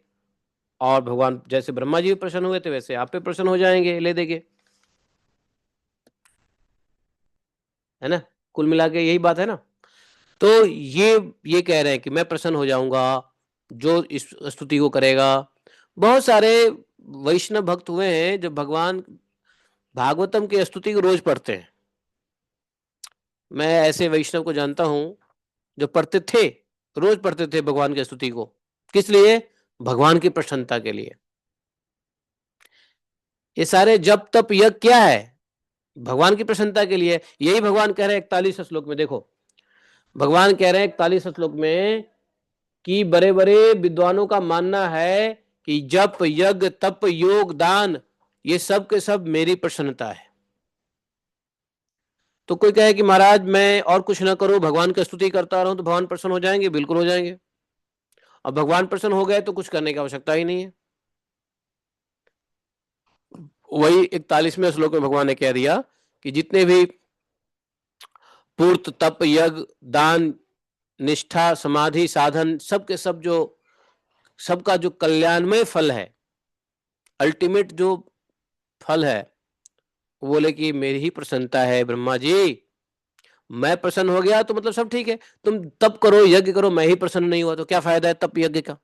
और भगवान जैसे ब्रह्मा जी प्रसन्न हुए थे वैसे आप पे प्रसन्न हो जाएंगे, ले देंगे। है ना? कुल मिला के यही बात है ना। तो ये कह रहे हैं कि मैं प्रसन्न हो जाऊंगा जो इस स्तुति को करेगा। बहुत सारे वैष्णव भक्त हुए हैं जो भगवान भागवतम की स्तुति को रोज पढ़ते हैं। मैं ऐसे वैष्णव को जानता हूं जो पढ़ते थे, रोज पढ़ते थे भगवान की स्तुति को। किस लिए? भगवान की प्रसन्नता के लिए। ये सारे जप तप यज्ञ क्या है? भगवान की प्रसन्नता के लिए। यही भगवान कह रहे हैं 41 श्लोक में। देखो, भगवान कह रहे हैं 41 श्लोक में कि बड़े बड़े विद्वानों का मानना है कि जप यज्ञ तप योग दान ये सब के सब मेरी प्रसन्नता है। तो कोई कहे कि महाराज मैं और कुछ ना करूं, भगवान की स्तुति करता रहूं तो भगवान प्रसन्न हो जाएंगे? बिल्कुल हो जाएंगे। अब भगवान प्रसन्न हो गए तो कुछ करने की आवश्यकता ही नहीं है। वही 41वें श्लोक में भगवान ने कह दिया कि जितने भी पूर्त तप यज्ञ दान निष्ठा समाधि साधन सबके सब जो सबका जो कल्याणमय फल है, अल्टीमेट जो फल है, बोले कि मेरी ही प्रसन्नता है ब्रह्मा जी। मैं प्रसन्न हो गया तो मतलब सब ठीक है। तुम तप करो यज्ञ करो, मैं ही प्रसन्न नहीं हुआ तो क्या फायदा है तप यज्ञ का?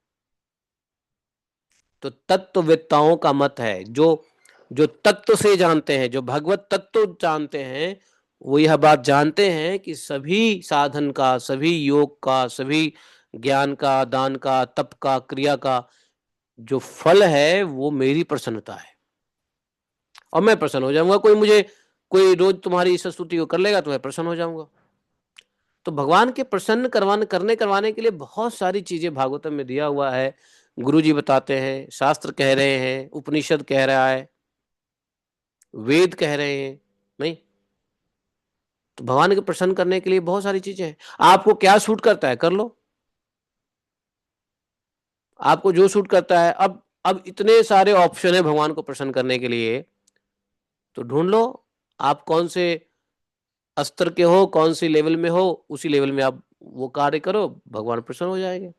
तो तत्ववेत्ताओं का मत है, जो जो तत्व से जानते हैं, जो भगवत तत्व जानते हैं, वो यह बात जानते हैं कि सभी साधन का, सभी योग का, सभी ज्ञान का, दान का, तप का, क्रिया का जो फल है वो मेरी प्रसन्नता है, और मैं प्रसन्न हो जाऊंगा। कोई रोज तुम्हारी इस स्तुति को कर लेगा तो मैं प्रसन्न हो जाऊंगा। तो भगवान के प्रसन्न करवाने के लिए बहुत सारी चीजें भागवतम में दिया हुआ है। गुरु जी बताते हैं, शास्त्र कह रहे हैं, उपनिषद कह रहा है, वेद कह रहे हैं। नहीं, तो भगवान के प्रसन्न करने के लिए बहुत सारी चीजें हैं। आपको क्या सूट करता है कर लो, आपको जो सूट करता है। अब इतने सारे ऑप्शन है भगवान को प्रसन्न करने के लिए, तो ढूंढ लो आप कौन से स्तर के हो, कौन सी लेवल में हो, उसी लेवल में आप वो कार्य करो, भगवान प्रसन्न हो जाएंगे।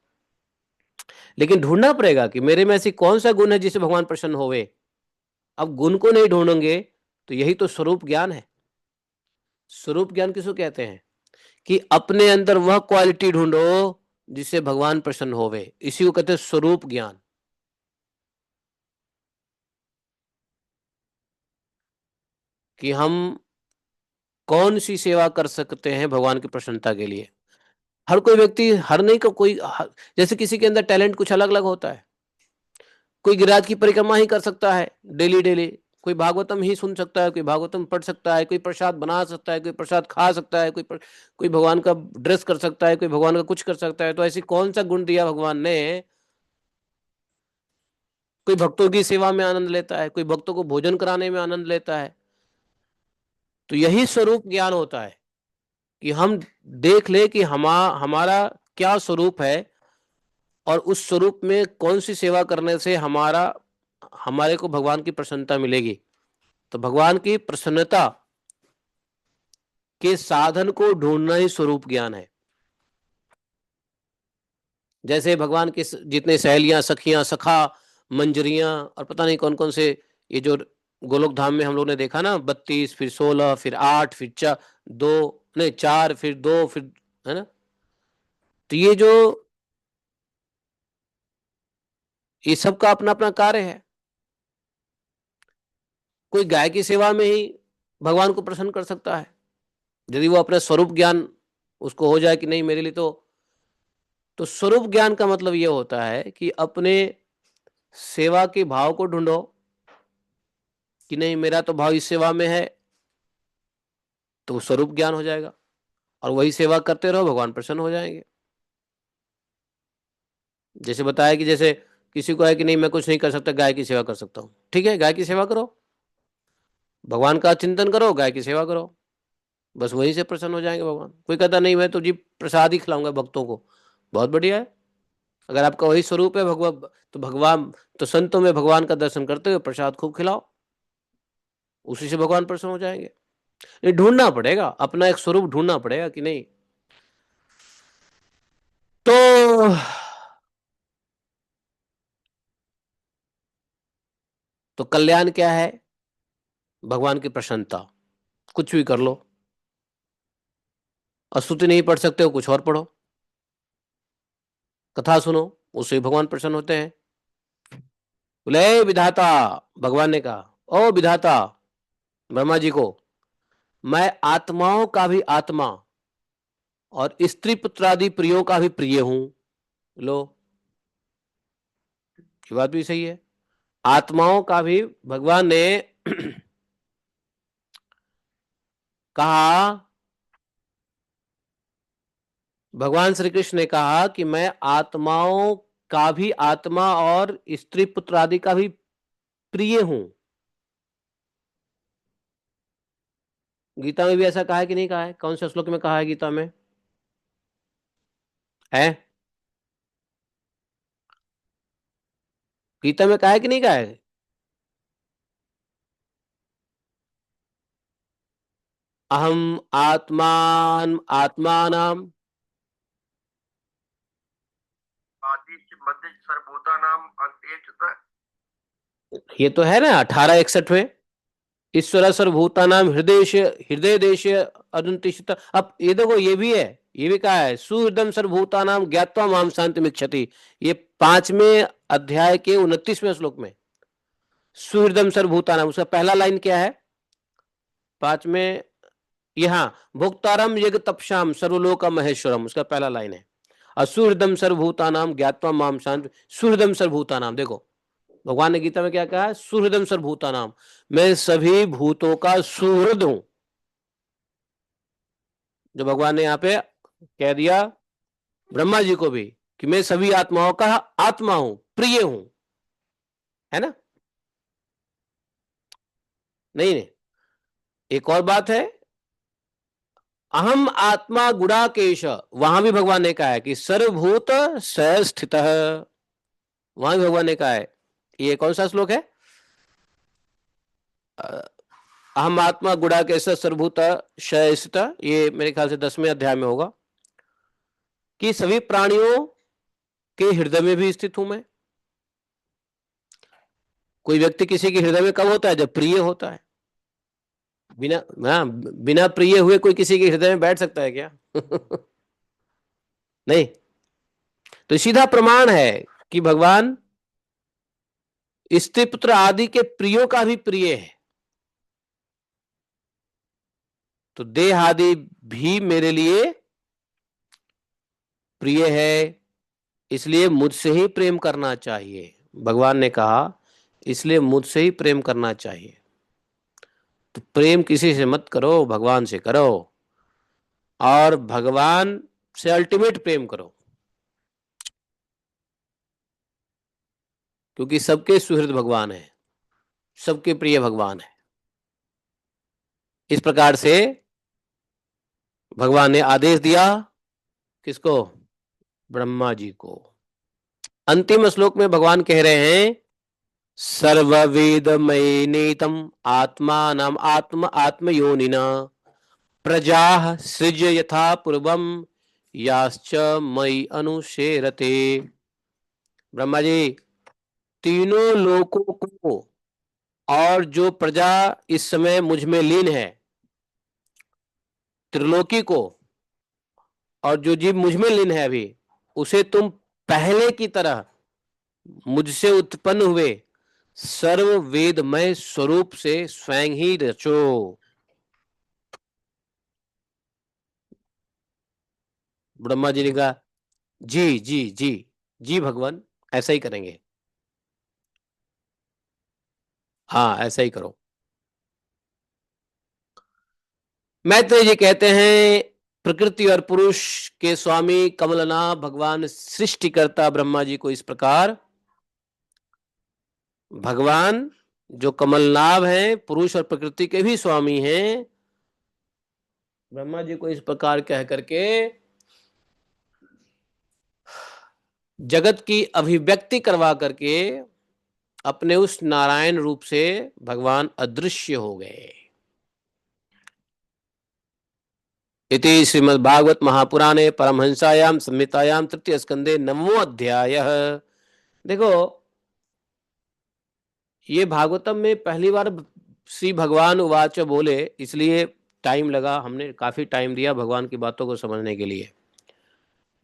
लेकिन ढूंढना पड़ेगा कि मेरे में ऐसी कौन सा गुण है जिससे भगवान प्रसन्न होवे। अब गुण को नहीं ढूंढेंगे तो यही तो स्वरूप ज्ञान है। स्वरूप ज्ञान किसको कहते हैं? कि अपने अंदर वह क्वालिटी ढूंढो जिससे भगवान प्रसन्न होवे, इसी को कहते हैं स्वरूप ज्ञान। कि हम कौन सी सेवा कर सकते हैं भगवान की प्रसन्नता के लिए। हर कोई व्यक्ति, हर नहीं को कोई जैसे किसी के अंदर टैलेंट कुछ अलग अलग होता है। कोई गिरिराज की परिक्रमा ही कर सकता है डेली डेली, कोई भागवतम ही सुन सकता है, कोई भागवतम पढ़ सकता है, कोई प्रसाद बना सकता है, कोई प्रसाद खा सकता है, कोई भगवान का ड्रेस कर सकता है, कोई भगवान का कुछ कर सकता है। तो ऐसी कौन सा गुण दिया भगवान ने? कोई भक्तों की सेवा में आनंद लेता है, कोई भक्तों को भोजन कराने में आनंद लेता है। तो यही स्वरूप ज्ञान होता है कि हम देख ले कि हमारा क्या स्वरूप है, और उस स्वरूप में कौन सी सेवा करने से हमारे को भगवान की प्रसन्नता मिलेगी। तो भगवान की प्रसन्नता के साधन को ढूंढना ही स्वरूप ज्ञान है। जैसे भगवान के जितने सहेलियां सखियां सखा मंजरियां और पता नहीं कौन कौन से, ये जो गोलोक धाम में हम लोग ने देखा ना, 32 फिर 16 फिर 8 फिर 2 नहीं 4 फिर 2 फिर, है ना? तो ये सब का अपना अपना कार्य है। कोई गाय की सेवा में ही भगवान को प्रसन्न कर सकता है, यदि वो अपना स्वरूप ज्ञान उसको हो जाए कि नहीं मेरे लिए तो स्वरूप ज्ञान का मतलब ये होता है कि अपने सेवा के भाव को ढूंढो कि नहीं मेरा तो भाव इस सेवा में है, तो वो स्वरूप ज्ञान हो जाएगा, और वही सेवा करते रहो, भगवान प्रसन्न हो जाएंगे। जैसे बताया कि जैसे किसी को है कि नहीं मैं कुछ नहीं कर सकता, गाय की सेवा कर सकता हूँ, ठीक है गाय की सेवा करो, भगवान का चिंतन करो, गाय की सेवा करो, बस वहीं से प्रसन्न हो जाएंगे भगवान। कोई कहता नहीं मैं तो जी प्रसाद ही खिलाऊंगा भक्तों को, बहुत बढ़िया है। अगर आपका वही स्वरूप है भगवान, तो भगवान, तो संतों में भगवान का दर्शन करते हुए प्रसाद खूब खिलाओ, उसी से भगवान प्रसन्न हो जाएंगे। ये ढूंढना पड़ेगा, अपना एक स्वरूप ढूंढना पड़ेगा कि नहीं। तो कल्याण क्या है? भगवान की प्रसन्नता। कुछ भी कर लो, स्तुति नहीं पढ़ सकते हो, कुछ और पढ़ो, कथा सुनो, उससे भी भगवान प्रसन्न होते हैं। बोले "ए विधाता", भगवान ने कहा, ओ विधाता, ब्रह्मा जी को, मैं आत्माओं का भी आत्मा और स्त्री पुत्रादि प्रियों का भी प्रिय हूं। लो, ये बात भी सही है। आत्माओं का भी भगवान ने कहा, भगवान श्री कृष्ण ने कहा कि मैं आत्माओं का भी आत्मा और स्त्री पुत्र आदि का भी प्रिय हूं। गीता में भी ऐसा कहा है कि नहीं कहा है? कौन से श्लोक में कहा है गीता में? है, गीता में कहा है कि नहीं कहा है? अहम आत्मान आत्मानाम, आदि मध्य सर्वभूतानाम अंत, ये तो है ना 1861 में। ईश्वर सर्वभूतानाम हृदय देश अनुतिष्ठित। अब ये देखो, ये भी है, ये भी कहा है, सुहृदम सर्वभूतानाम ज्ञात्वा माम शांति मिच्छति। ये 5वें अध्याय के 29वें श्लोक में, सुहृदम सर्वभूतानाम, उसका पहला लाइन क्या है? 5वें, यहाँ, भोक्तारम यज्ञ तपसाम सर्वलोक महेश्वरम, उसका पहला लाइन है, असुहृदम सर्वभूतानाम ज्ञात्वा माम शांति। सुहृदम सर्वभूतानाम, देखो भगवान ने गीता में क्या कहा है? सुहृदम सर्वभूतानाम, मैं सभी भूतों का सुहृद हूं। जो भगवान ने यहाँ पे कह दिया ब्रह्मा जी को भी कि मैं सभी आत्माओं का आत्मा हूं, प्रिय हूं, है ना? नहीं नहीं, एक और बात है, अहम आत्मा गुड़ाकेश, वहां भी भगवान ने कहा है कि सर्वभूत स्थित, वहां भी भगवान ने कहा है। ये कौन सा श्लोक है? अहम आत्मा गुड़ाकेश सर्वभूत स्थित, ये मेरे ख्याल से 10वें अध्याय में होगा, कि सभी प्राणियों के हृदय में भी स्थित हूं मैं। कोई व्यक्ति किसी के हृदय में कब होता है? जब प्रिय होता है। बिना, हाँ, बिना प्रिय हुए कोई किसी के हृदय में बैठ सकता है क्या? नहीं। तो सीधा प्रमाण है कि भगवान स्त्री पुत्र आदि के प्रियों का भी प्रिय है। तो देह आदि भी मेरे लिए प्रिय है, इसलिए मुझसे ही प्रेम करना चाहिए। भगवान ने कहा इसलिए मुझसे ही प्रेम करना चाहिए। तो प्रेम किसी से मत करो, भगवान से करो, और भगवान से अल्टीमेट प्रेम करो, क्योंकि सबके सुहृद भगवान है, सबके प्रिय भगवान है। इस प्रकार से भगवान ने आदेश दिया, किसको? ब्रह्मा जी को। अंतिम श्लोक में भगवान कह रहे हैं, सर्ववेदमयी नीतम आत्मानम आत्म आत्मयोनिना प्रजा सृज यथा पूर्वम याश्च मयि अनुशेरते। ब्रह्मा जी, तीनों लोकों को और जो प्रजा इस समय मुझ में लीन है, त्रिलोकी को, और जो जीव मुझ में लीन है अभी, उसे तुम पहले की तरह मुझसे उत्पन्न हुए सर्व वेदमय स्वरूप से स्वयं ही रचो। ब्रह्मा जी ने कहा, जी जी जी, जी भगवान, ऐसा ही करेंगे। हाँ, ऐसा ही करो। मैत्रेय जी कहते हैं, प्रकृति और पुरुष के स्वामी कमलनाभ भगवान सृष्टिकर्ता ब्रह्मा जी को इस प्रकार, भगवान जो कमलनाभ हैं, पुरुष और प्रकृति के भी स्वामी हैं, ब्रह्मा जी को इस प्रकार कह करके जगत की अभिव्यक्ति करवा करके अपने उस नारायण रूप से भगवान अदृश्य हो गए। इति श्रीमद्भागवत महापुराणे परमहंसायाम संहितायाम तृतीय स्कंदे 9वां अध्याय। देखो, ये भागवतम में पहली बार श्री भगवान उवाच बोले, इसलिए टाइम लगा, हमने काफी टाइम दिया भगवान की बातों को समझने के लिए।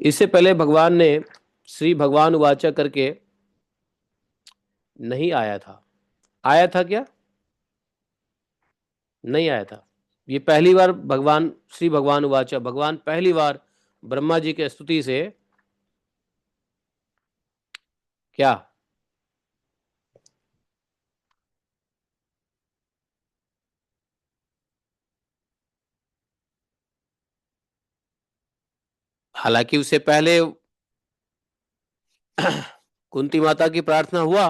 इससे पहले भगवान ने श्री भगवान उवाच करके नहीं आया था। आया था क्या? नहीं आया था। ये पहली बार भगवान श्री भगवान उवाच, भगवान पहली बार ब्रह्मा जी के स्तुति से क्या, हालांकि उससे पहले कुंती माता की प्रार्थना हुआ।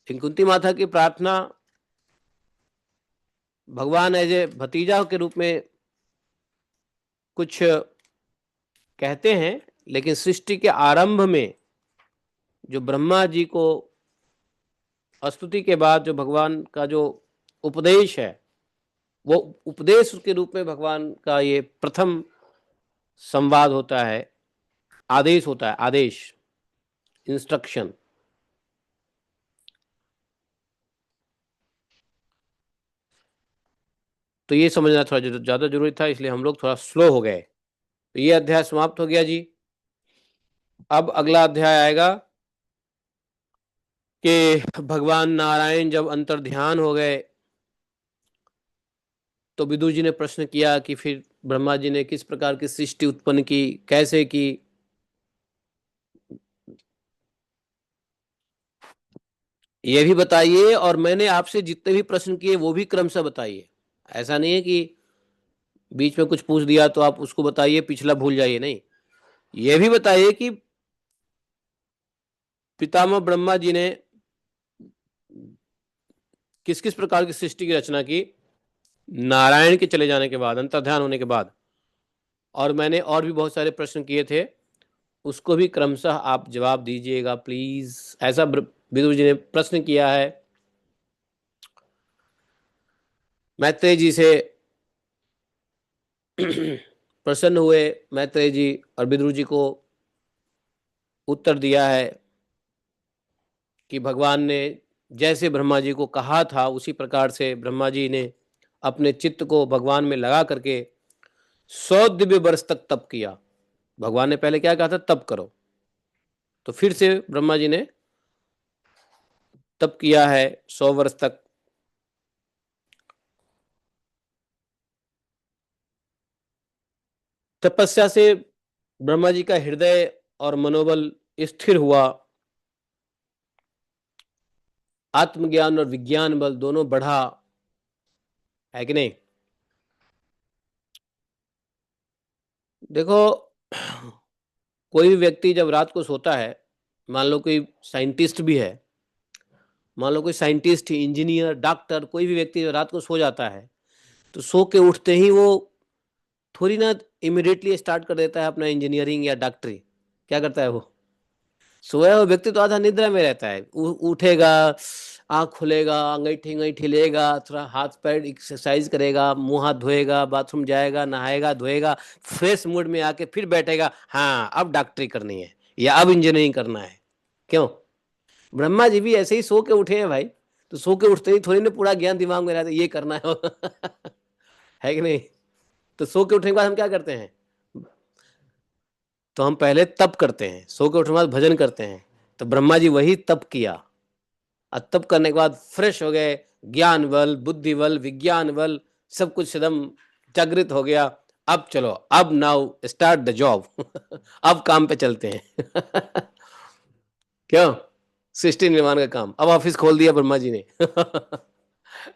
लेकिन कुंती माता की प्रार्थना भगवान एज ए भतीजा के रूप में कुछ कहते हैं, लेकिन सृष्टि के आरंभ में जो ब्रह्मा जी को स्तुति के बाद जो भगवान का जो उपदेश है, वो उपदेश के रूप में भगवान का ये प्रथम संवाद होता है, आदेश होता है, आदेश, इंस्ट्रक्शन। तो ये समझना थोड़ा ज्यादा जरूरी था, इसलिए हम लोग थोड़ा स्लो हो गए। तो ये अध्याय समाप्त हो गया जी। अब अगला अध्याय आएगा कि भगवान नारायण जब अंतर ध्यान हो गए तो विदुर जी ने प्रश्न किया कि फिर ब्रह्मा जी ने किस प्रकार की सृष्टि उत्पन्न की, कैसे की। ये भी बताइए, और मैंने आपसे जितने भी प्रश्न किए वो भी क्रमशः बताइए। ऐसा नहीं है कि बीच में कुछ पूछ दिया तो आप उसको बताइए, पिछला भूल जाइए, नहीं। ये भी बताइए कि पितामह ब्रह्मा जी ने किस किस प्रकार की सृष्टि की रचना की नारायण के चले जाने के बाद, अंतर्ध्यान होने के बाद। और मैंने और भी बहुत सारे प्रश्न किए थे, उसको भी क्रमशः आप जवाब दीजिएगा प्लीज। ऐसा विदुर जी ने प्रश्न किया है मैत्रेय जी से। प्रसन्न हुए मैत्रेय जी और विदुर जी को उत्तर दिया है कि भगवान ने जैसे ब्रह्मा जी को कहा था उसी प्रकार से ब्रह्मा जी ने अपने चित्त को भगवान में लगा करके 100 दिव्य वर्ष तक तप किया। भगवान ने पहले क्या कहा था, तप करो, तो फिर से ब्रह्मा जी ने तप किया है 100 वर्ष तक। तपस्या से ब्रह्मा जी का हृदय और मनोबल स्थिर हुआ, आत्मज्ञान और विज्ञान बल दोनों बढ़ा, है कि नहीं। देखो, कोई भी व्यक्ति जब रात को सोता है, मान लो कोई साइंटिस्ट भी है, मान लो कोई साइंटिस्ट, इंजीनियर, डॉक्टर, कोई भी व्यक्ति जब रात को सो जाता है तो सो के उठते ही वो थोड़ी ना इमिडिएटली स्टार्ट कर देता है अपना इंजीनियरिंग या डॉक्टरी। क्या करता है वो? सोया हुआ व्यक्ति तो आधा निद्रा में रहता है। उठेगा, आँख खुलेगा, अंगैठी अंगैठी लेगा, थोड़ा हाथ पैर एक्सरसाइज करेगा, मुंह हाथ धोएगा, बाथरूम जाएगा, नहाएगा, धोएगा, फ्रेश मूड में आके फिर बैठेगा, हाँ अब डॉक्टरी करनी है या अब इंजीनियरिंग करना है। क्यों? ब्रह्मा जी भी ऐसे ही सो के उठे हैं भाई। तो सो के उठते ही थोड़ी ना पूरा ज्ञान दिमाग में रहता है ये करना है। है कि नहीं? तो सो के उठने के बाद हम क्या करते हैं? तो हम पहले तप करते हैं, सो के उठने के बाद भजन करते हैं। तो ब्रह्मा जी वही तप किया, और तप करने के बाद फ्रेश हो गए, ज्ञान बल, बुद्धि बल, विज्ञान बल, सब कुछ एकदम जागृत हो गया। अब चलो, अब नाउ स्टार्ट द जॉब। अब काम पे चलते हैं। क्यों? सृष्टि निर्माण का काम, अब ऑफिस खोल दिया ब्रह्मा जी ने।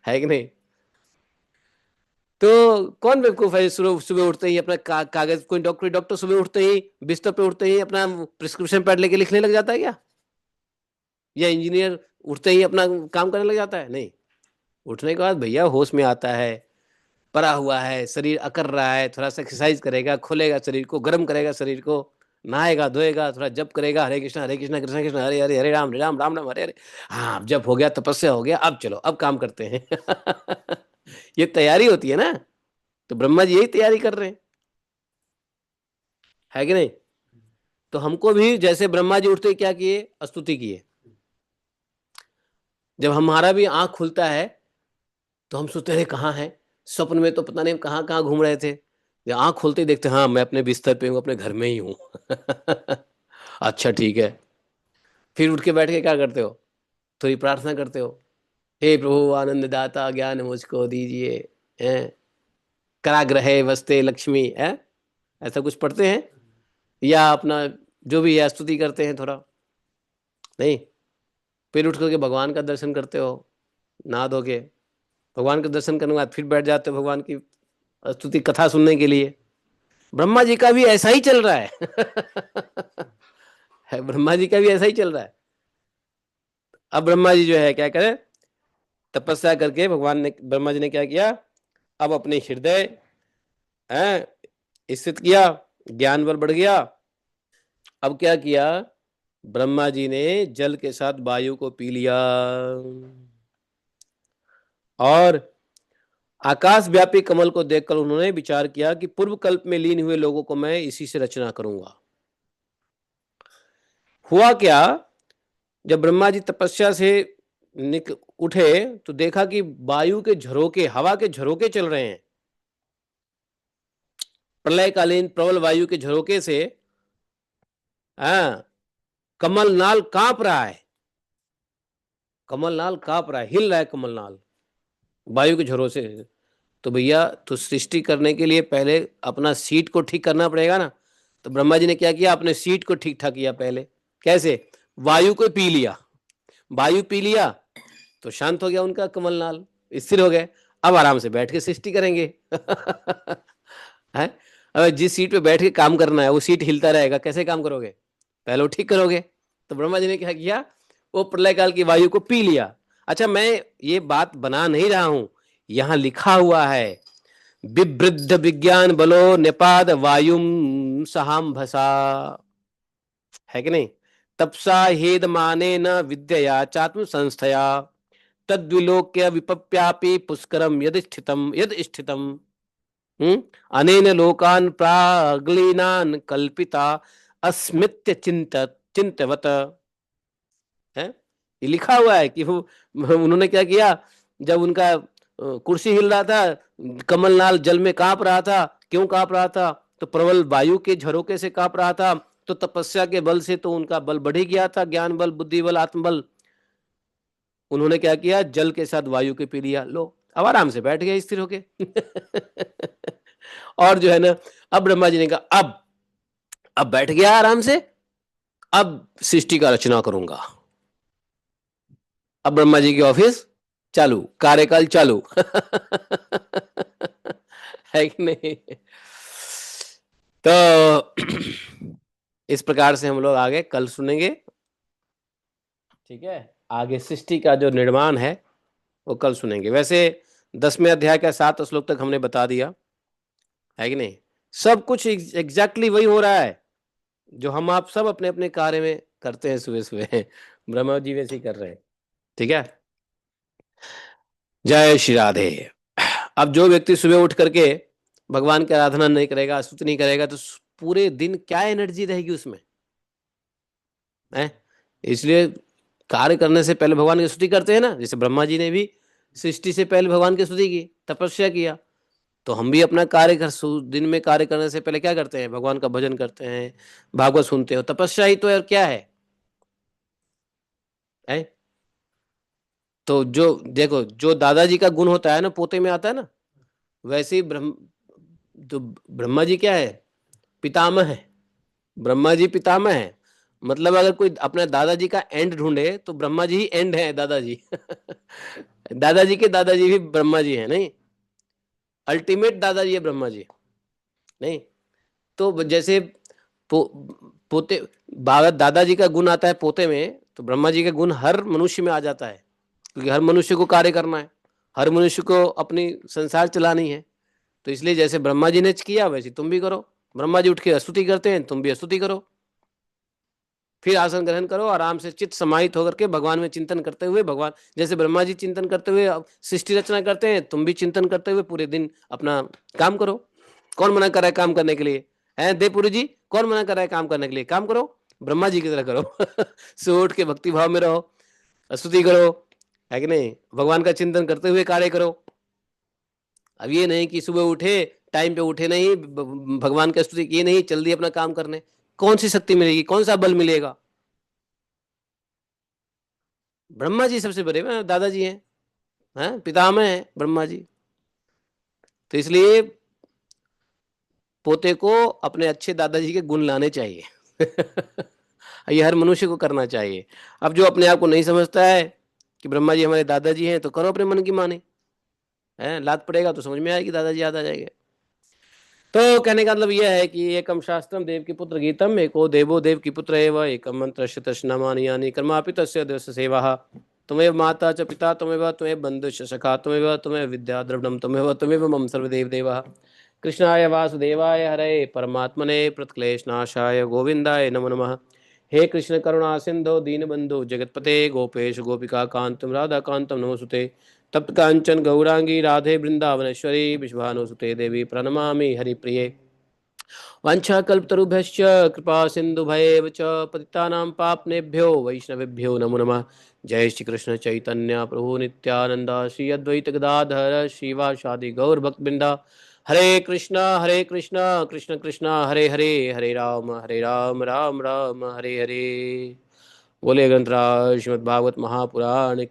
है कि नहीं? तो कौन बेवकूफ है सुबह सुबह उठते ही अपना कागज, कोई डॉक्टर डॉक्टर सुबह उठते ही बिस्तर पे उठते ही अपना प्रिस्क्रिप्शन पैड लेके लिखने लग जाता है क्या? या इंजीनियर उठते ही अपना काम करने लग जाता है? नहीं। उठने के बाद भैया होश में आता है, पड़ा हुआ है, शरीर अकर रहा है, थोड़ा सा एक्सरसाइज करेगा, खोलेगा शरीर को, गर्म करेगा शरीर को, नहाएगा धोएगा, थोड़ा जप करेगा, हरे कृष्णा कृष्णा कृष्णा हरे हरे, हरे राम राम राम हरे हरे। हाँ, अब जप हो गया, तपस्या हो गया, अब चलो अब काम करते हैं। ये तैयारी होती है ना। तो ब्रह्मा जी यही तैयारी कर रहे हैं, है कि नहीं? तो हमको भी जैसे ब्रह्मा जी उठते ही क्या किए, स्तुति किए। जब हमारा भी आंख खुलता है तो हम सोचते हैं कहाँ है, स्वप्न में तो पता नहीं कहाँ कहाँ घूम रहे थे, जब आंख खोलते ही देखते हाँ मैं अपने बिस्तर पे हूँ, अपने घर में ही हूँ। अच्छा ठीक है। फिर उठ के बैठ के क्या करते हो, थोड़ी प्रार्थना करते हो, हे प्रभु आनंद दाता ज्ञान मुझको दीजिए, हैं, कराग्रहे वस्ते लक्ष्मी है, ऐसा कुछ पढ़ते हैं, या अपना जो भी है स्तुति करते हैं थोड़ा, नहीं? फिर उठ करके भगवान का दर्शन करते हो, नहा धो के, भगवान के दर्शन करने के बाद फिर बैठ जाते हो भगवान की स्तुति कथा सुनने के लिए। ब्रह्मा जी का भी ऐसा ही चल रहा है। है, ब्रह्मा जी का भी ऐसा ही चल रहा है। अब ब्रह्मा जी जो है क्या करें, तपस्या करके भगवान ने, ब्रह्मा जी ने क्या किया, अब अपने हृदय है स्थित किया, ज्ञान बल बढ़ गया। अब क्या किया, ब्रह्मा जी ने जल के साथ वायु को पी लिया, और आकाश व्यापी कमल को देखकर उन्होंने विचार किया कि पूर्व कल्प में लीन हुए लोगों को मैं इसी से रचना करूंगा। हुआ क्या, जब ब्रह्मा जी तपस्या से उठे तो देखा कि वायु के झरोके, हवा के झरोके चल रहे हैं, प्रलयकालीन प्रबल वायु के झरोके से कमलनाल कांप रहा है, कमलनाल कांप रहा है, हिल रहा है कमलनाल वायु के झरोके से। तो भैया, तो सृष्टि करने के लिए पहले अपना सीट को ठीक करना पड़ेगा ना। तो ब्रह्मा जी ने क्या किया, अपने सीट को ठीक ठाक किया पहले। कैसे? वायु को पी लिया, वायु पी लिया तो शांत हो गया उनका कमलनाल, स्थिर हो गए। अब आराम से बैठ के सृष्टि करेंगे। है, अब जिस सीट पे बैठ के काम करना है वो सीट हिलता रहेगा, कैसे काम करोगे? पहले वो ठीक करोगे। तो ब्रह्मा जी ने क्या किया, वो प्रलय काल की वायु को पी लिया। अच्छा, मैं ये बात बना नहीं रहा हूं, यहां लिखा हुआ है, विवृद्ध विज्ञान बलो निपाद वायुम सहाम भसा, है कि नहीं? तपसा हेद माने न विद्या चात्म संस्थया, तद्विलोक्य विपप्यापि पुष्करम यद स्थितम यद स्थितम। अनेन लोकान प्रागलीनान कल्पिता अस्मित्य चिंतवत, है, ये लिखा हुआ है कि वो उन्होंने क्या किया, जब उनका कुर्सी हिल रहा था, कमलनाल जल में कांप रहा था, क्यों कांप रहा था, तो प्रबल वायु के झरोके से कांप रहा था। तो तपस्या के बल से तो उनका बल बढ़ ही गया था, ज्ञान बल बुद्धि बल आत्मबल। उन्होंने क्या किया, जल के साथ वायु के पी लिया, लो अब आराम से बैठ गए स्थिर होके। और जो है ना, अब ब्रह्मा जी ने कहा अब बैठ गया आराम से, अब सृष्टि का रचना करूंगा। अब ब्रह्मा जी की ऑफिस चालू, कार्यकाल चालू। है कि नहीं? तो इस प्रकार से हम लोग आगे कल सुनेंगे, ठीक है? आगे सृष्टि का जो निर्माण है वो कल सुनेंगे। वैसे 10वें अध्याय का 7 श्लोक तक हमने बता दिया, है कि नहीं? सब कुछ एग्जैक्टली वही हो रहा है जो हम आप सब अपने अपने कार्य में करते हैं सुबह सुबह। ब्रह्मा जी वैसे ही कर रहे हैं, ठीक है? जय श्री राधे। अब जो व्यक्ति सुबह उठ करके भगवान की आराधना नहीं करेगा, स्तुति नहीं करेगा, तो पूरे दिन क्या एनर्जी रहेगी उसमें, है? इसलिए कार्य करने से पहले भगवान की स्तुति करते हैं ना, जैसे ब्रह्मा जी ने भी सृष्टि से पहले भगवान की स्तुति की, तपस्या किया। तो हम भी अपना कार्य कर, दिन में कार्य करने से पहले क्या करते हैं, भगवान का भजन करते हैं, भागवत सुनते हो, तपस्या ही तो है, और क्या है? तो जो देखो, जो दादाजी का गुण होता है ना पोते में आता है ना, वैसे ही तो ब्रह्मा जी क्या है, पितामह है। ब्रह्मा जी पितामह है, मतलब अगर कोई अपने दादाजी का एंड ढूंढे तो ब्रह्मा जी ही एंड है, दादाजी। दादाजी के दादाजी भी ब्रह्मा जी है, नहीं? अल्टीमेट दादाजी है ब्रह्मा जी, नहीं? तो जैसे पो, पोते बाबा दादाजी का गुण आता है पोते में, तो ब्रह्मा जी का गुण हर मनुष्य में आ जाता है, क्योंकि हर मनुष्य को कार्य करना है, हर मनुष्य को अपनी संसार चलानी है। तो इसलिए जैसे ब्रह्मा जी ने किया वैसे तुम भी करो। ब्रह्मा जी उठ के स्तुति करते हैं, तुम भी स्तुति करो। फिर आसन ग्रहण करो, आराम से चित्त समाहित होकर के भगवान में चिंतन करते हुए, भगवान जैसे ब्रह्मा जी चिंतन करते हुए अब सृष्टि रचना करते हैं, तुम भी चिंतन करते हुए पूरे दिन अपना काम करो। कौन मना कर रहा है काम करने के लिए? है देवपुरी जी, कौन मना कर रहा है काम करने के लिए? काम करो, ब्रह्मा जी की तरह करो। सो उठ के भक्ति भाव में रहो, स्तुति करो, है कि नहीं? भगवान का चिंतन करते हुए कार्य करो। अब ये नहीं कि सुबह उठे, टाइम पे उठे नहीं, भगवान का स्तुति किए नहीं, चल दिए अपना काम करने। कौन सी शक्ति मिलेगी, कौन सा बल मिलेगा? ब्रह्मा जी सबसे बड़े दादाजी हैं, पितामह हैं ब्रह्मा जी। तो इसलिए पोते को अपने अच्छे दादाजी के गुण लाने चाहिए। ये हर मनुष्य को करना चाहिए। अब जो अपने आप को नहीं समझता है कि ब्रह्मा जी हमारे दादाजी हैं, तो करो अपने मन की माने। है लात पड़ेगा तो समझ में आएगी, दादाजी याद आ जाएंगे। तो कहने का मतलब यह है कि एकम शास्त्रम देव की पुत्र गीतम, एको देवो देव की पुत्र एव, एकम मंत्र शतनामानि यानि कर्मापि तस्य देवस्य सेवा। त्वमेव माता च पिता त्वमेव, त्वमेव बन्धुश्च सखा त्वमेव, त्वमेव विद्या द्रविणं त्वमेव, त्वमेव मम सर्वदेव देवः। कृष्णाय वासुदेवाय हरे परमात्मने प्रणतक्लेशनाशाय गोविन्दाय नमो नमः। हे कृष्ण करुणा सिंधो दीनबंधु जगतपते गोपेश गोपिका कांतम राधा कांतम नमोस्तुते। तप्त कांचन गौरांगी राधे वृंदावनेश्वरी विश्वानुसुते देवी प्रणमामि हरिप्रिये। वाञ्छाकल्पतरुभ्यश्च कृपा सिन्धुभैव च पतितानां पाप्नेभ्यो वैष्णवेभ्यो नमो नमः। जय श्री कृष्ण चैतन्य प्रभु नित्यानंद श्री अद्वैत गदाधर श्रीवासादि गौर भक्तबिंदा। हरे कृष्णा कृष्ण कृष्णा हरे हरे, हरे राम राम राम हरे हरे। बोले ग्रंथराज श्रीमद् भागवत महापुराण